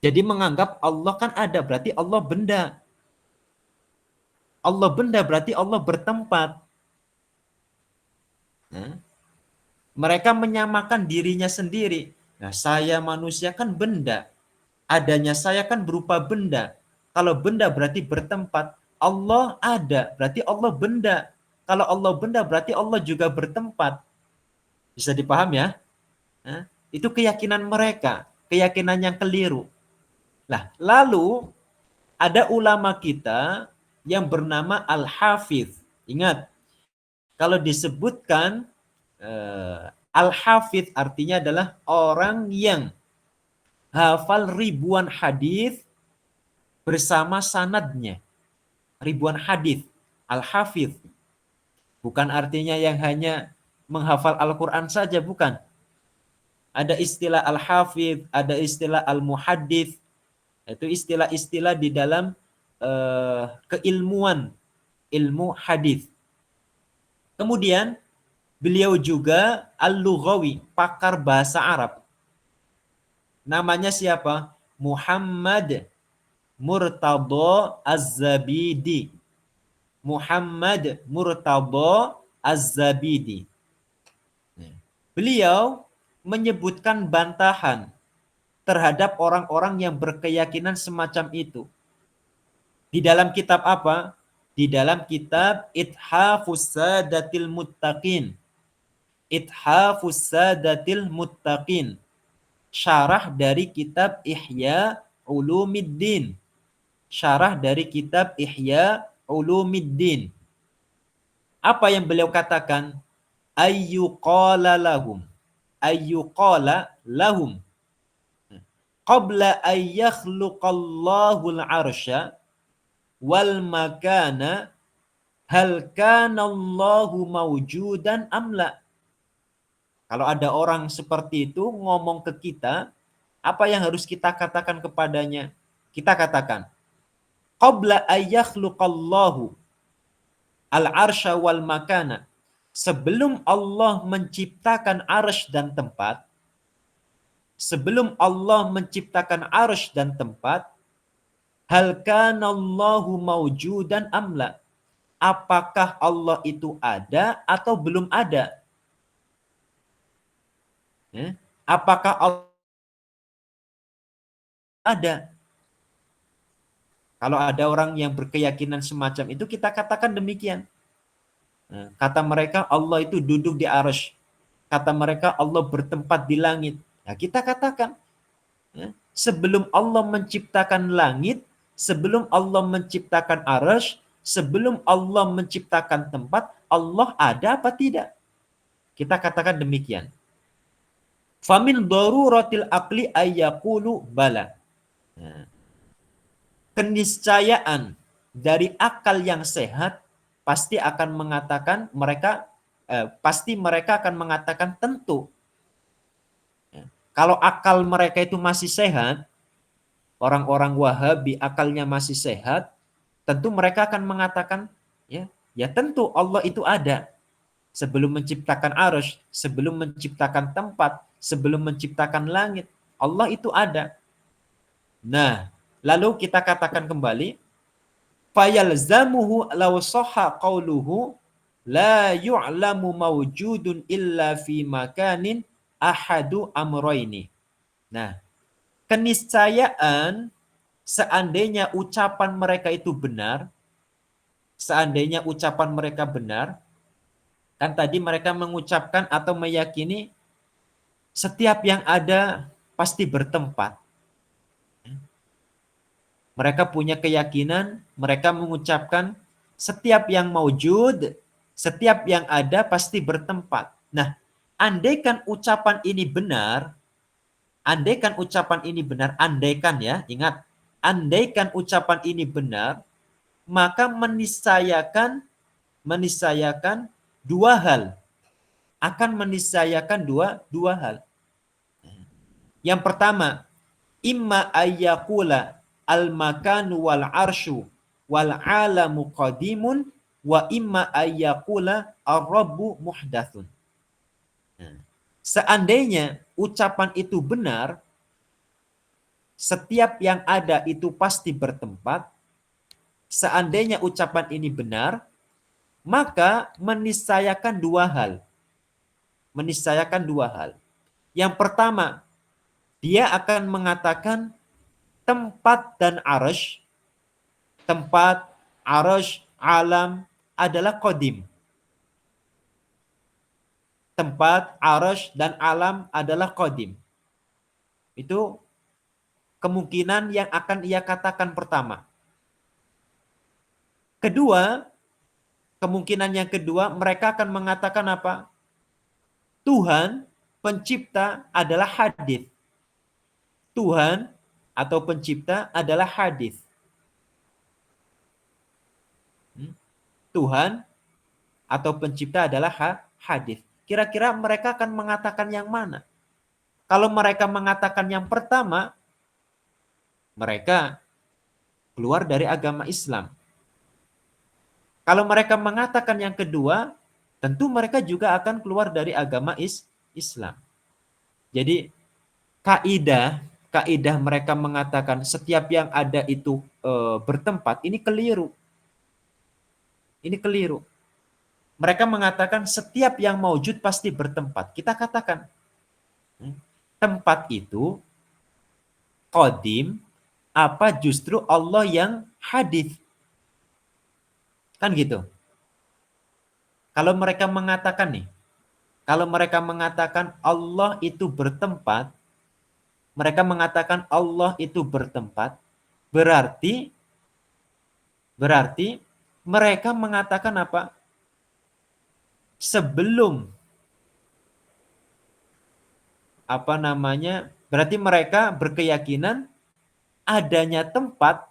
Jadi menganggap Allah kan ada, berarti Allah benda. Allah benda berarti Allah bertempat. Nah, mereka menyamakan dirinya sendiri. Nah, saya manusia kan benda. Adanya saya kan berupa benda. Kalau benda berarti bertempat. Allah ada, berarti Allah benda. Kalau Allah benda berarti Allah juga bertempat. Bisa dipaham ya? Nah, itu keyakinan mereka, keyakinan yang keliru. Lah, lalu ada ulama kita yang bernama Al-Hafidh. Ingat, kalau disebutkan Al-Hafidh artinya adalah orang yang hafal ribuan hadis bersama sanadnya. Ribuan hadis. Al-Hafidh. Bukan artinya yang hanya menghafal Al-Quran saja, bukan. Ada istilah Al-Hafidh, ada istilah Al-Muhaddith. Itu istilah-istilah di dalam keilmuan, ilmu hadis. Kemudian beliau juga Al-Lughawi, pakar bahasa Arab. Namanya siapa? Muhammad Murtadha Az-Zabidi. Muhammad Murtadha Az-Zabidi. Beliau menyebutkan bantahan terhadap orang-orang yang berkeyakinan semacam itu. Di dalam kitab apa? Di dalam kitab Ithafus Sadatil Muttaqin. Ithafus Sadatil Muttaqin. Syarah dari kitab Ihya Ulumiddin. Syarah dari kitab Ihya Ulumiddin. Apa yang beliau katakan? Ayyuqala lahum. Ayyuqala lahum. Qabla ayyakhluqallahu al-arsya wal makana hal kana Allahu mawjudan amla. Kalau ada orang seperti itu ngomong ke kita, apa yang harus kita katakan kepadanya? Kita katakan, qabla ayyakhluqallahu al-arsya wal makana. Sebelum Allah menciptakan arsy dan tempat, sebelum Allah menciptakan arsy dan tempat, hal kana Allahu mawjudan amla. Apakah Allah itu ada atau belum ada? Apakah Allah ada? Kalau ada orang yang berkeyakinan semacam itu, kita katakan demikian. Kata mereka Allah itu duduk di arsy. Kata mereka Allah bertempat di langit. Nah, kita katakan, sebelum Allah menciptakan langit, sebelum Allah menciptakan arsy, sebelum Allah menciptakan tempat, Allah ada apa tidak? Kita katakan demikian. Famin daruratil aqli ayyaqulu bala. Keniscayaan dari akal yang sehat pasti akan mengatakan pasti mereka akan mengatakan tentu. Kalau akal mereka itu masih sehat, orang-orang Wahabi akalnya masih sehat, tentu mereka akan mengatakan ya tentu Allah itu ada. Sebelum menciptakan arsy, sebelum menciptakan tempat, sebelum menciptakan langit, Allah itu ada. Nah, lalu kita katakan kembali, fayalzamuhu law sahha qauluhu la yu'lamu mawjudun illa fi makanin ahadu amroini. Nah, keniscayaan seandainya ucapan mereka itu benar, seandainya ucapan mereka benar, kan tadi mereka mengucapkan atau meyakini setiap yang ada pasti bertempat. Mereka punya keyakinan, mereka mengucapkan setiap yang maujud, setiap yang ada pasti bertempat. Nah, andaikan ucapan ini benar, andaikan ucapan ini benar, andaikan ya, ingat, andaikan ucapan ini benar, maka meniscayakan dua hal. Akan meniscayakan dua hal. Yang pertama, imma ayyakula al-makanu wal arsyu wal alamu qadimun wa imma ayyakula ar-rabbu muhdatsun. Seandainya ucapan itu benar, setiap yang ada itu pasti bertempat, seandainya ucapan ini benar, maka meniscayakan dua hal. Meniscayakan dua hal. Yang pertama, dia akan mengatakan tempat dan arasy, tempat, arasy, alam adalah qadim. Tempat, arasy, dan alam adalah qadim. Itu kemungkinan yang akan ia katakan pertama. Kedua, kemungkinan yang kedua, mereka akan mengatakan apa? Tuhan pencipta adalah hadis. Tuhan atau pencipta adalah hadis. Tuhan atau pencipta adalah hadis. Kira-kira mereka akan mengatakan yang mana? Kalau mereka mengatakan yang pertama, mereka keluar dari agama Islam. Kalau mereka mengatakan yang kedua, tentu mereka juga akan keluar dari agama Islam. Jadi kaidah mereka mengatakan setiap yang ada itu bertempat, ini keliru. Ini keliru. Mereka mengatakan setiap yang maujud pasti bertempat. Kita katakan tempat itu qadim apa justru Allah yang hadis. Kan gitu. Kalau mereka mengatakan nih, kalau mereka mengatakan Allah itu bertempat, mereka mengatakan Allah itu bertempat, berarti mereka mengatakan apa? Sebelum berarti mereka berkeyakinan adanya tempat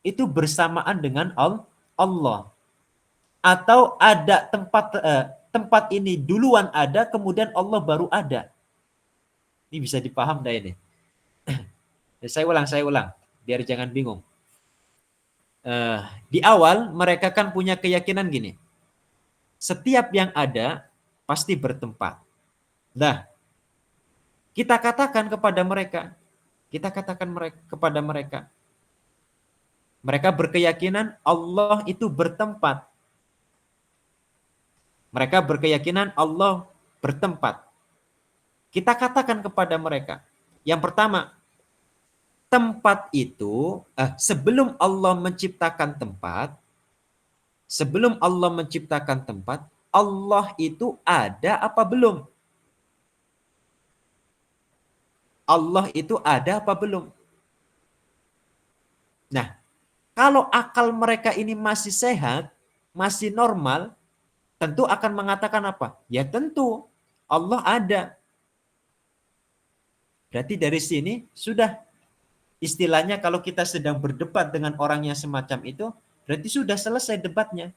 itu bersamaan dengan Allah. Atau ada tempat ini duluan ada, kemudian Allah baru ada. Ini bisa dipaham dah ini. Saya ulang, biar jangan bingung. Di awal mereka kan punya keyakinan gini. Setiap yang ada pasti bertempat. Nah, kita katakan kepada mereka, mereka berkeyakinan Allah itu bertempat. Mereka berkeyakinan Allah bertempat. Kita katakan kepada mereka, yang pertama, tempat itu, sebelum Allah menciptakan tempat, Allah itu ada apa belum? Allah itu ada apa belum? Nah, kalau akal mereka ini masih sehat, masih normal, tentu akan mengatakan apa? Ya tentu, Allah ada. Berarti dari sini sudah istilahnya kalau kita sedang berdebat dengan orang yang semacam itu, berarti sudah selesai debatnya.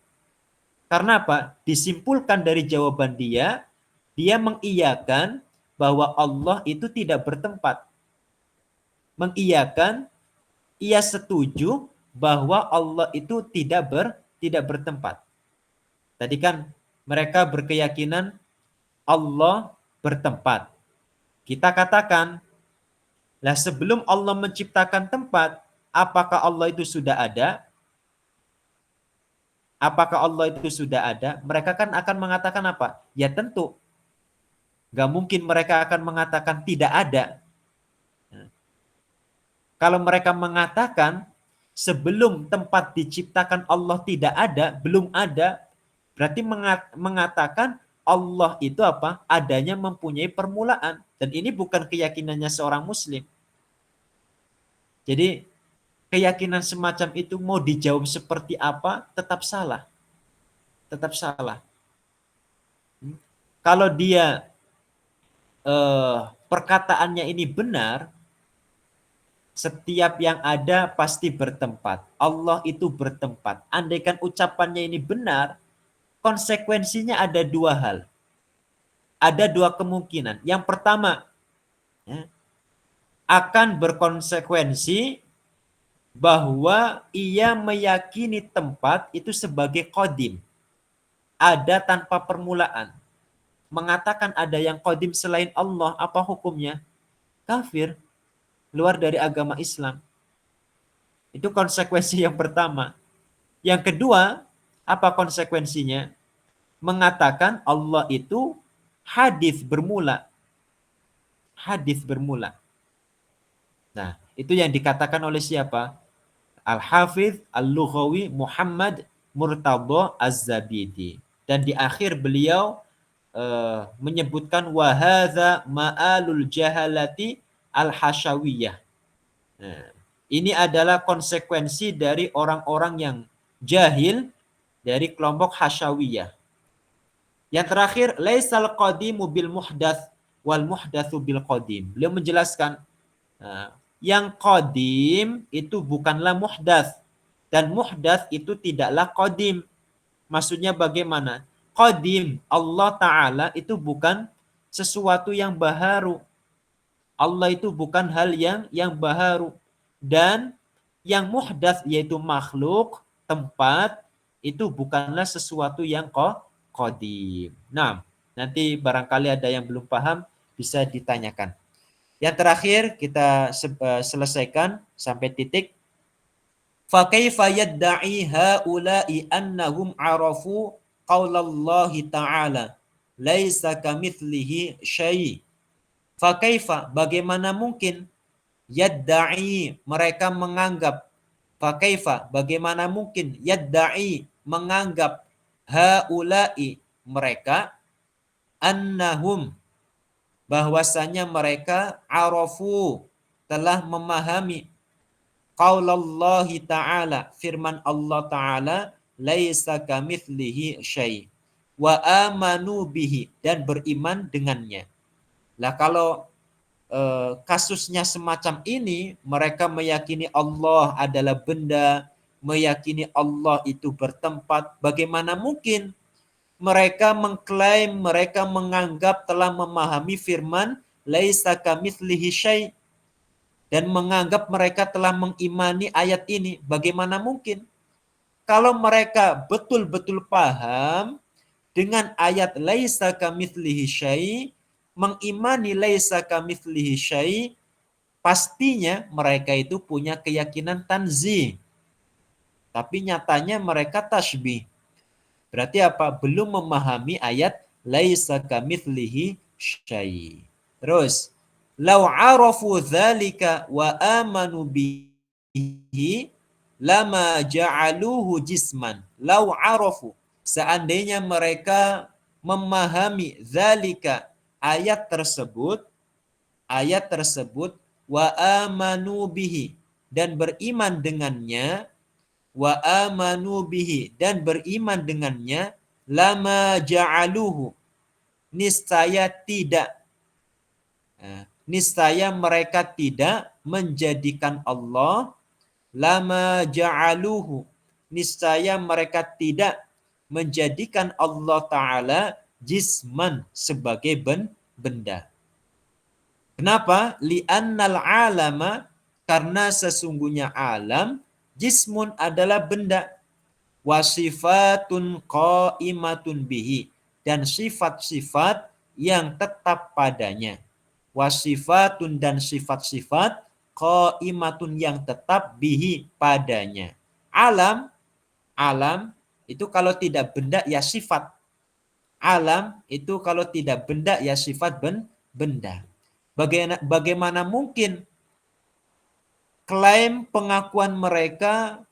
Karena apa? Disimpulkan dari jawaban dia mengiyakan bahwa Allah itu tidak bertempat. Mengiyakan, ia setuju bahwa Allah itu tidak bertempat. Tadi kan mereka berkeyakinan Allah bertempat. Kita katakan, lah sebelum Allah menciptakan tempat, apakah Allah itu sudah ada? Apakah Allah itu sudah ada? Mereka kan akan mengatakan apa? Ya tentu. Gak mungkin mereka akan mengatakan tidak ada. Kalau mereka mengatakan sebelum tempat diciptakan Allah tidak ada, belum ada, berarti mengatakan Allah itu apa? Adanya mempunyai permulaan. Dan ini bukan keyakinannya seorang muslim. Jadi keyakinan semacam itu mau dijawab seperti apa, tetap salah. Tetap salah. Kalau dia perkataannya ini benar, setiap yang ada pasti bertempat. Allah itu bertempat. Andaikan ucapannya ini benar, konsekuensinya ada dua hal. Ada dua kemungkinan. Yang pertama, akan berkonsekuensi bahwa ia meyakini tempat itu sebagai qadim. Ada tanpa permulaan. Mengatakan ada yang qadim selain Allah, apa hukumnya? Kafir. Keluar dari agama Islam. Itu konsekuensi yang pertama. Yang kedua, apa konsekuensinya? Mengatakan Allah itu hadis bermula. Hadis bermula. Nah, itu yang dikatakan oleh siapa? Al-Hafidh Al-Lughawi Muhammad Murtadha Az-Zabidi. Dan di akhir beliau menyebutkan wahadza ma'alul jahalati al-hasyawiyah. Nah, ini adalah konsekuensi dari orang-orang yang jahil dari kelompok hasyawiyah. Yang terakhir, laisal qadimu bil muhdats wal muhdatsu bil qadim. Beliau menjelaskan yang qadim itu bukanlah muhdats dan muhdats itu tidaklah qadim. Maksudnya bagaimana? Qadim Allah Ta'ala itu bukan sesuatu yang baharu. Allah itu bukan hal yang baharu. Dan yang muhdats yaitu makhluk, tempat, itu bukanlah sesuatu yang qadim. Nah, nanti barangkali ada yang belum paham bisa ditanyakan. Yang terakhir kita selesaikan sampai titik. Fa kaifa yadda'i haula'i annahum arafu qaulallahi ta'ala laisa kamitslihi syai'. Fa kaifa, bagaimana mungkin, yadda'i mereka menganggap, fa kaifa bagaimana mungkin, yadda'i menganggap, haula'i mereka, annahum bahwasanya mereka, arafu telah memahami, qaulallahi ta'ala firman Allah Ta'ala, laisa kamitslihi syai', wa amanu bihi dan beriman dengannya. Lah kalau kasusnya semacam ini, mereka meyakini Allah adalah benda, meyakini Allah itu bertempat, bagaimana mungkin mereka mengklaim, mereka menganggap telah memahami firman laisa kamitslihi syai' dan menganggap mereka telah mengimani ayat ini? Bagaimana mungkin? Kalau mereka betul-betul paham dengan ayat laisa kamitslihi syai', mengimani laisa kamitslihi syai', pastinya mereka itu punya keyakinan tanzih. Tapi nyatanya mereka tasbih. Berarti apa? Belum memahami ayat laisa kamitslihi syai'. Terus, lau arafu dzalika wa amanu bihi lama ja'aluhu jisman. Lau arafu, seandainya mereka memahami dzalika ayat tersebut wa amanu bihi dan beriman dengannya, wa amanu bihi dan beriman dengannya, lama ja'aluhu niscaya mereka tidak menjadikan Allah, lama ja'aluhu niscaya mereka tidak menjadikan Allah Ta'ala jisman sebagai benda. Kenapa? Li'annal alama, karena sesungguhnya alam, jismun adalah benda, wasifatun qaimatun bihi dan sifat-sifat yang tetap padanya. Wasifatun dan sifat-sifat qaimatun yang tetap bihi padanya. Alam itu kalau tidak benda ya sifat. Alam itu kalau tidak benda ya sifat benda. Bagaimana mungkin klaim pengakuan mereka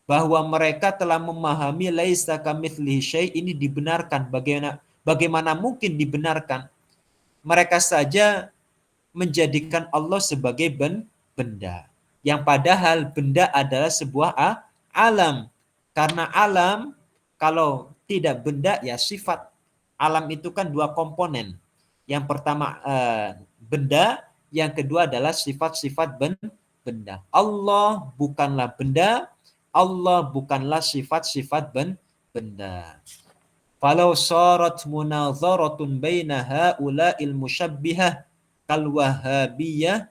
bahwa mereka telah memahami laisa kamitslihi syai' ini dibenarkan? Bagaimana mungkin dibenarkan? Mereka saja menjadikan Allah sebagai benda. Yang padahal benda adalah sebuah alam. Karena alam kalau tidak benda ya sifat. Alam itu kan dua komponen. Yang pertama benda, yang kedua adalah sifat-sifat benda. Allah bukanlah benda, Allah bukanlah sifat-sifat benda. Falau sarat munadharatun baina haula'il musyabbihah kal wahabiyah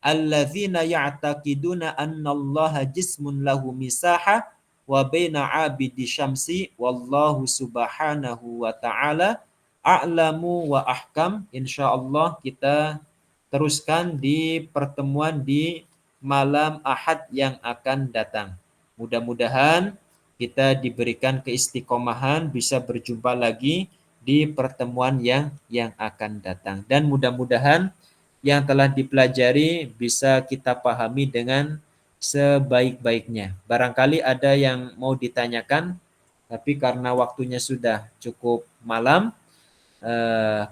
alladzina ya'taqiduna anna Allah jismun lahu misaha wa baina 'abidi syamsi wallahu subhanahu wa ta'ala a'lamu wa ahkam. Insyaallah kita teruskan di pertemuan di malam Ahad yang akan datang. Mudah-mudahan kita diberikan keistiqomahan bisa berjumpa lagi di pertemuan yang akan datang. Dan mudah-mudahan yang telah dipelajari bisa kita pahami dengan sebaik-baiknya. Barangkali ada yang mau ditanyakan, tapi karena waktunya sudah cukup malam,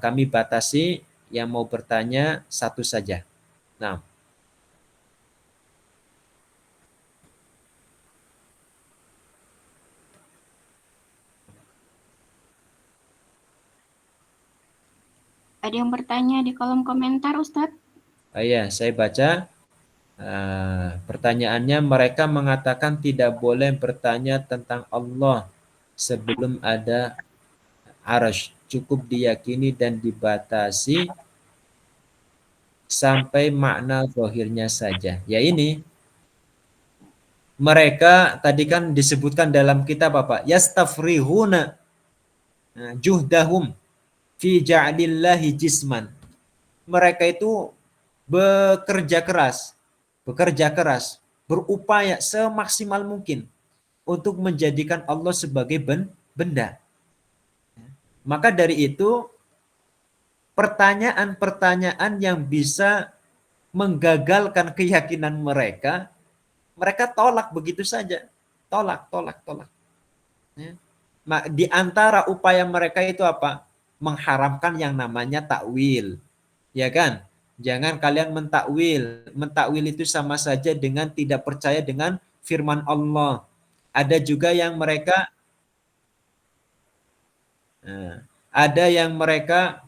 kami batasi yang mau bertanya satu saja. Nah, Ada yang bertanya di kolom komentar, Ustadz? ya, saya baca. Pertanyaannya, mereka mengatakan tidak boleh bertanya tentang Allah sebelum ada arash. Cukup diyakini dan dibatasi sampai makna zahirnya saja. Ya ini, mereka tadi kan disebutkan dalam kitab apa? Yastafrihuna juhdahum fi ja'lillahi jisman. Mereka itu bekerja keras, berupaya semaksimal mungkin untuk menjadikan Allah sebagai benda. Maka dari itu, pertanyaan-pertanyaan yang bisa menggagalkan keyakinan mereka, mereka tolak begitu saja. Tolak. Ya. Di antara upaya mereka itu apa? Mengharamkan yang namanya takwil. Ya kan? Jangan kalian mentakwil. Mentakwil itu sama saja dengan tidak percaya dengan firman Allah. Ada juga yang mereka ada yang mereka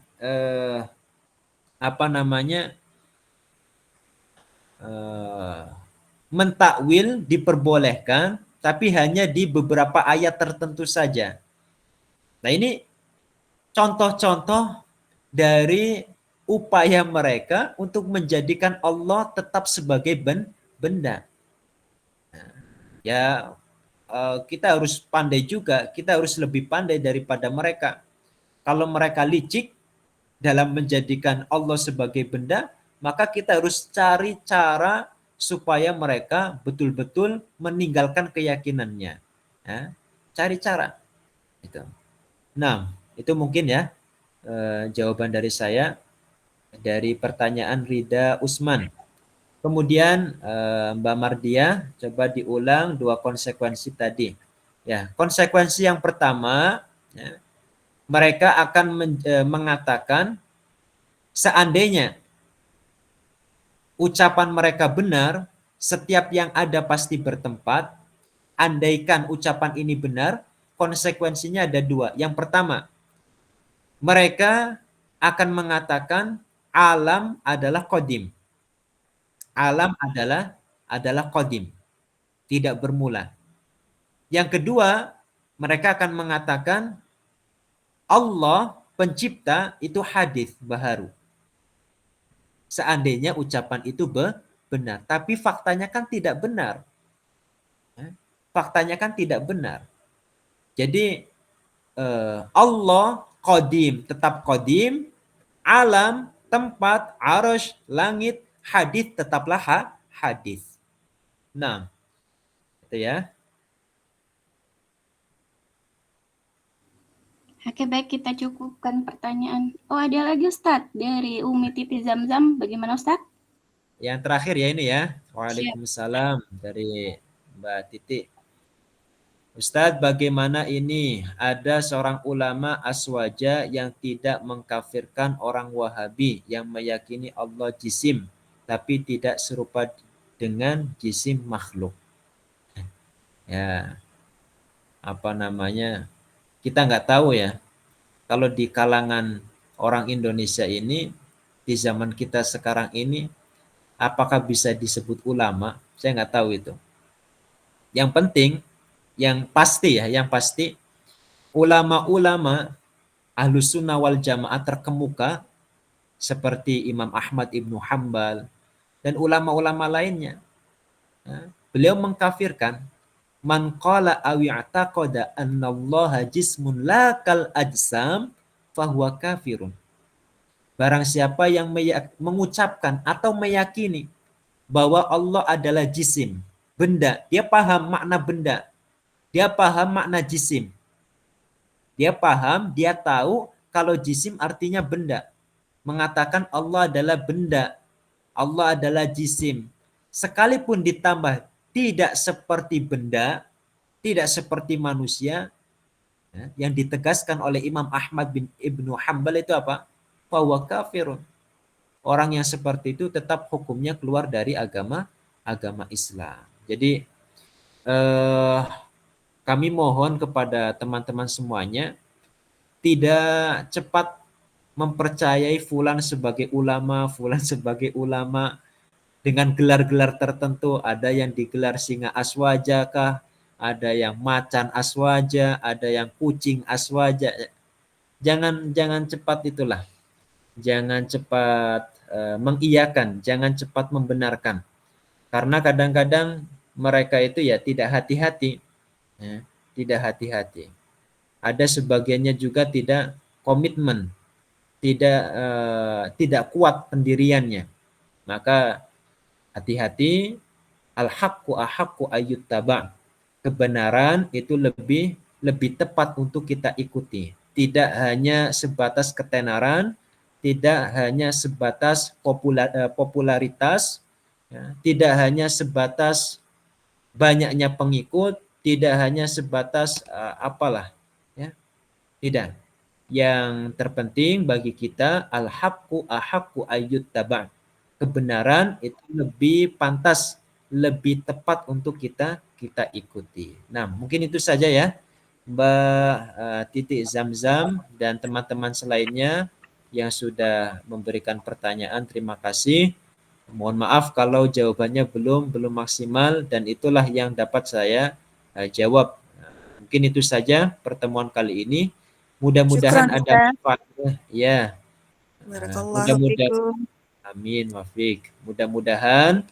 mentakwil diperbolehkan, tapi hanya di beberapa ayat tertentu saja. Nah ini contoh-contoh dari upaya mereka untuk menjadikan Allah tetap sebagai benda. Ya, kita harus pandai juga, kita harus lebih pandai daripada mereka. Kalau mereka licik dalam menjadikan Allah sebagai benda, maka kita harus cari cara supaya mereka betul-betul meninggalkan keyakinannya. Ya, cari cara. Itu. Nah, itu mungkin ya jawaban dari saya dari pertanyaan Rida Usman. Kemudian Mbak Mardia, coba diulang dua konsekuensi tadi. Ya, konsekuensi yang pertama, ya, mereka akan mengatakan seandainya ucapan mereka benar, setiap yang ada pasti bertempat. Andaikan ucapan ini benar, konsekuensinya ada dua. Yang pertama, mereka akan mengatakan alam adalah qadim. Alam adalah qadim, tidak bermula. Yang kedua, mereka akan mengatakan Allah pencipta itu hadis baharu. Seandainya ucapan itu benar, tapi faktanya kan tidak benar. Faktanya kan tidak benar. Jadi Allah qadim, tetap qadim, alam, tempat, arasy, langit, hadis tetaplah hadis. Nah, itu ya. Oke, baik, kita cukupkan pertanyaan. Oh, ada lagi Ustadz dari Umi Titi Zamzam. Bagaimana Ustadz? Yang terakhir ya ini ya. Waalaikumsalam dari Mbak Titi. Ustadz, bagaimana ini? Ada seorang ulama aswaja yang tidak mengkafirkan orang Wahabi yang meyakini Allah jisim, tapi tidak serupa dengan jisim makhluk. Ya, apa namanya? Kita nggak tahu ya. Kalau di kalangan orang Indonesia ini, di zaman kita sekarang ini, apakah bisa disebut ulama? Saya nggak tahu itu. Yang penting, yang pasti ya, yang pasti ulama-ulama Ahlus Sunnah wal Jamaah terkemuka seperti Imam Ahmad Ibnu Hambal dan ulama-ulama lainnya. Beliau mengkafirkan man qala aw i'taqada annallaha jismun la kal ajsam fahuwa kafirun. Barang siapa yang mengucapkan atau meyakini bahwa Allah adalah jisim, benda. Dia paham makna benda. Dia paham makna jisim. Dia paham, dia tahu kalau jisim artinya benda. Mengatakan Allah adalah benda. Allah adalah jisim. Sekalipun ditambah tidak seperti benda, tidak seperti manusia, ya, yang ditegaskan oleh Imam Ahmad bin Ibnu Hanbal itu apa? Fahuwa kafirun. Orang yang seperti itu tetap hukumnya keluar dari agama Islam. Jadi kami mohon kepada teman-teman semuanya tidak cepat mempercayai fulan sebagai ulama, fulan sebagai ulama dengan gelar-gelar tertentu. Ada yang digelar singa aswaja kah, ada yang macan aswaja, ada yang kucing aswaja. Jangan cepat itulah. Jangan cepat mengiyakan, jangan cepat membenarkan. Karena kadang-kadang mereka itu ya tidak hati-hati. Ya, tidak hati-hati. Ada sebagiannya juga tidak komitmen, tidak kuat pendiriannya. Maka hati-hati, al-haqqu ahaqqu ayyuttaba'. Kebenaran itu lebih tepat untuk kita ikuti. Tidak hanya sebatas ketenaran, tidak hanya sebatas popularitas, ya, tidak hanya sebatas banyaknya pengikut, tidak hanya sebatas apalah, ya, tidak. Yang terpenting bagi kita al-haqqu ahaqqu ayyuttaba'. Kebenaran itu lebih pantas, lebih tepat untuk kita ikuti. Nah, mungkin itu saja ya, Mbak Titik Zamzam dan teman-teman selainnya yang sudah memberikan pertanyaan. Terima kasih. Mohon maaf kalau jawabannya belum maksimal dan itulah yang dapat saya jawab. Mungkin itu saja pertemuan kali ini. Mudah-mudahan Syukran, ada Ustaz. manfaatnya. Ya, Barakallahu mudah-mudahan. fikum. Amin, Wafik. Mudah-mudahan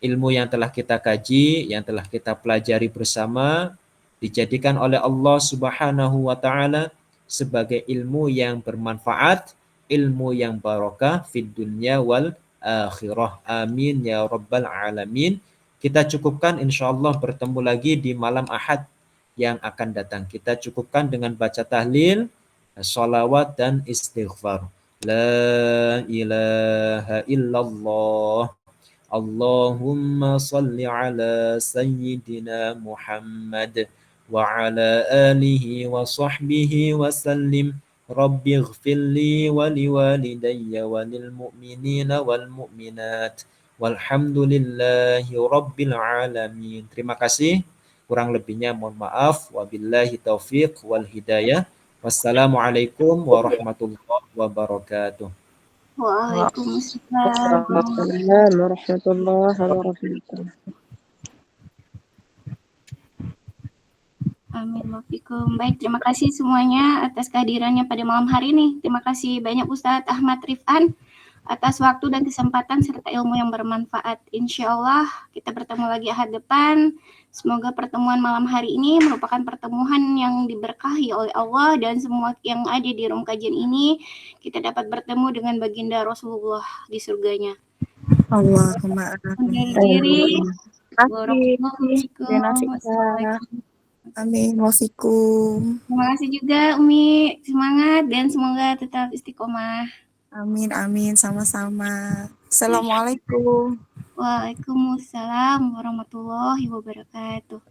ilmu yang telah kita kaji, yang telah kita pelajari bersama, dijadikan oleh Allah Subhanahu wa Ta'ala sebagai ilmu yang bermanfaat, ilmu yang barokah fid dunya wal akhirah. Amin ya rabbal alamin. Kita cukupkan, insyaallah bertemu lagi di malam Ahad yang akan datang. Kita cukupkan dengan baca tahlil, sholawat dan istighfar. La ilaha illallah. Allahumma salli ala sayyidina Muhammad wa ala alihi wa sahbihi wa sallim. Rabbi ighfirli wa liwalidayya wa lil mu'minina wal mu'minat. Walhamdulillahi rabbil alamin. Terima kasih. Kurang lebihnya mohon maaf. Wabillahi taufiq wal hidayah. Wassalamualaikum warahmatullahi wabarakatuh. Waalaikumsalam. Waalaikumsalam warahmatullahi wabarakatuh. Amin wafikum. Baik, terima kasih semuanya atas kehadirannya pada malam hari ini. Terima kasih banyak Ustadz Ahmad Rifan atas waktu dan kesempatan serta ilmu yang bermanfaat. Insya Allah kita bertemu lagi Ahad depan. Semoga pertemuan malam hari ini merupakan pertemuan yang diberkahi oleh Allah dan semua yang ada di room kajian ini kita dapat bertemu dengan baginda Rasulullah di surganya. Allahumma Undur diri. amin. Wassalamualaikum. Amin. Wafikum. Terima kasih juga Umi, semangat dan semoga tetap istiqomah. Amin, amin. Sama-sama. Assalamualaikum. Waalaikumsalam warahmatullahi wabarakatuh.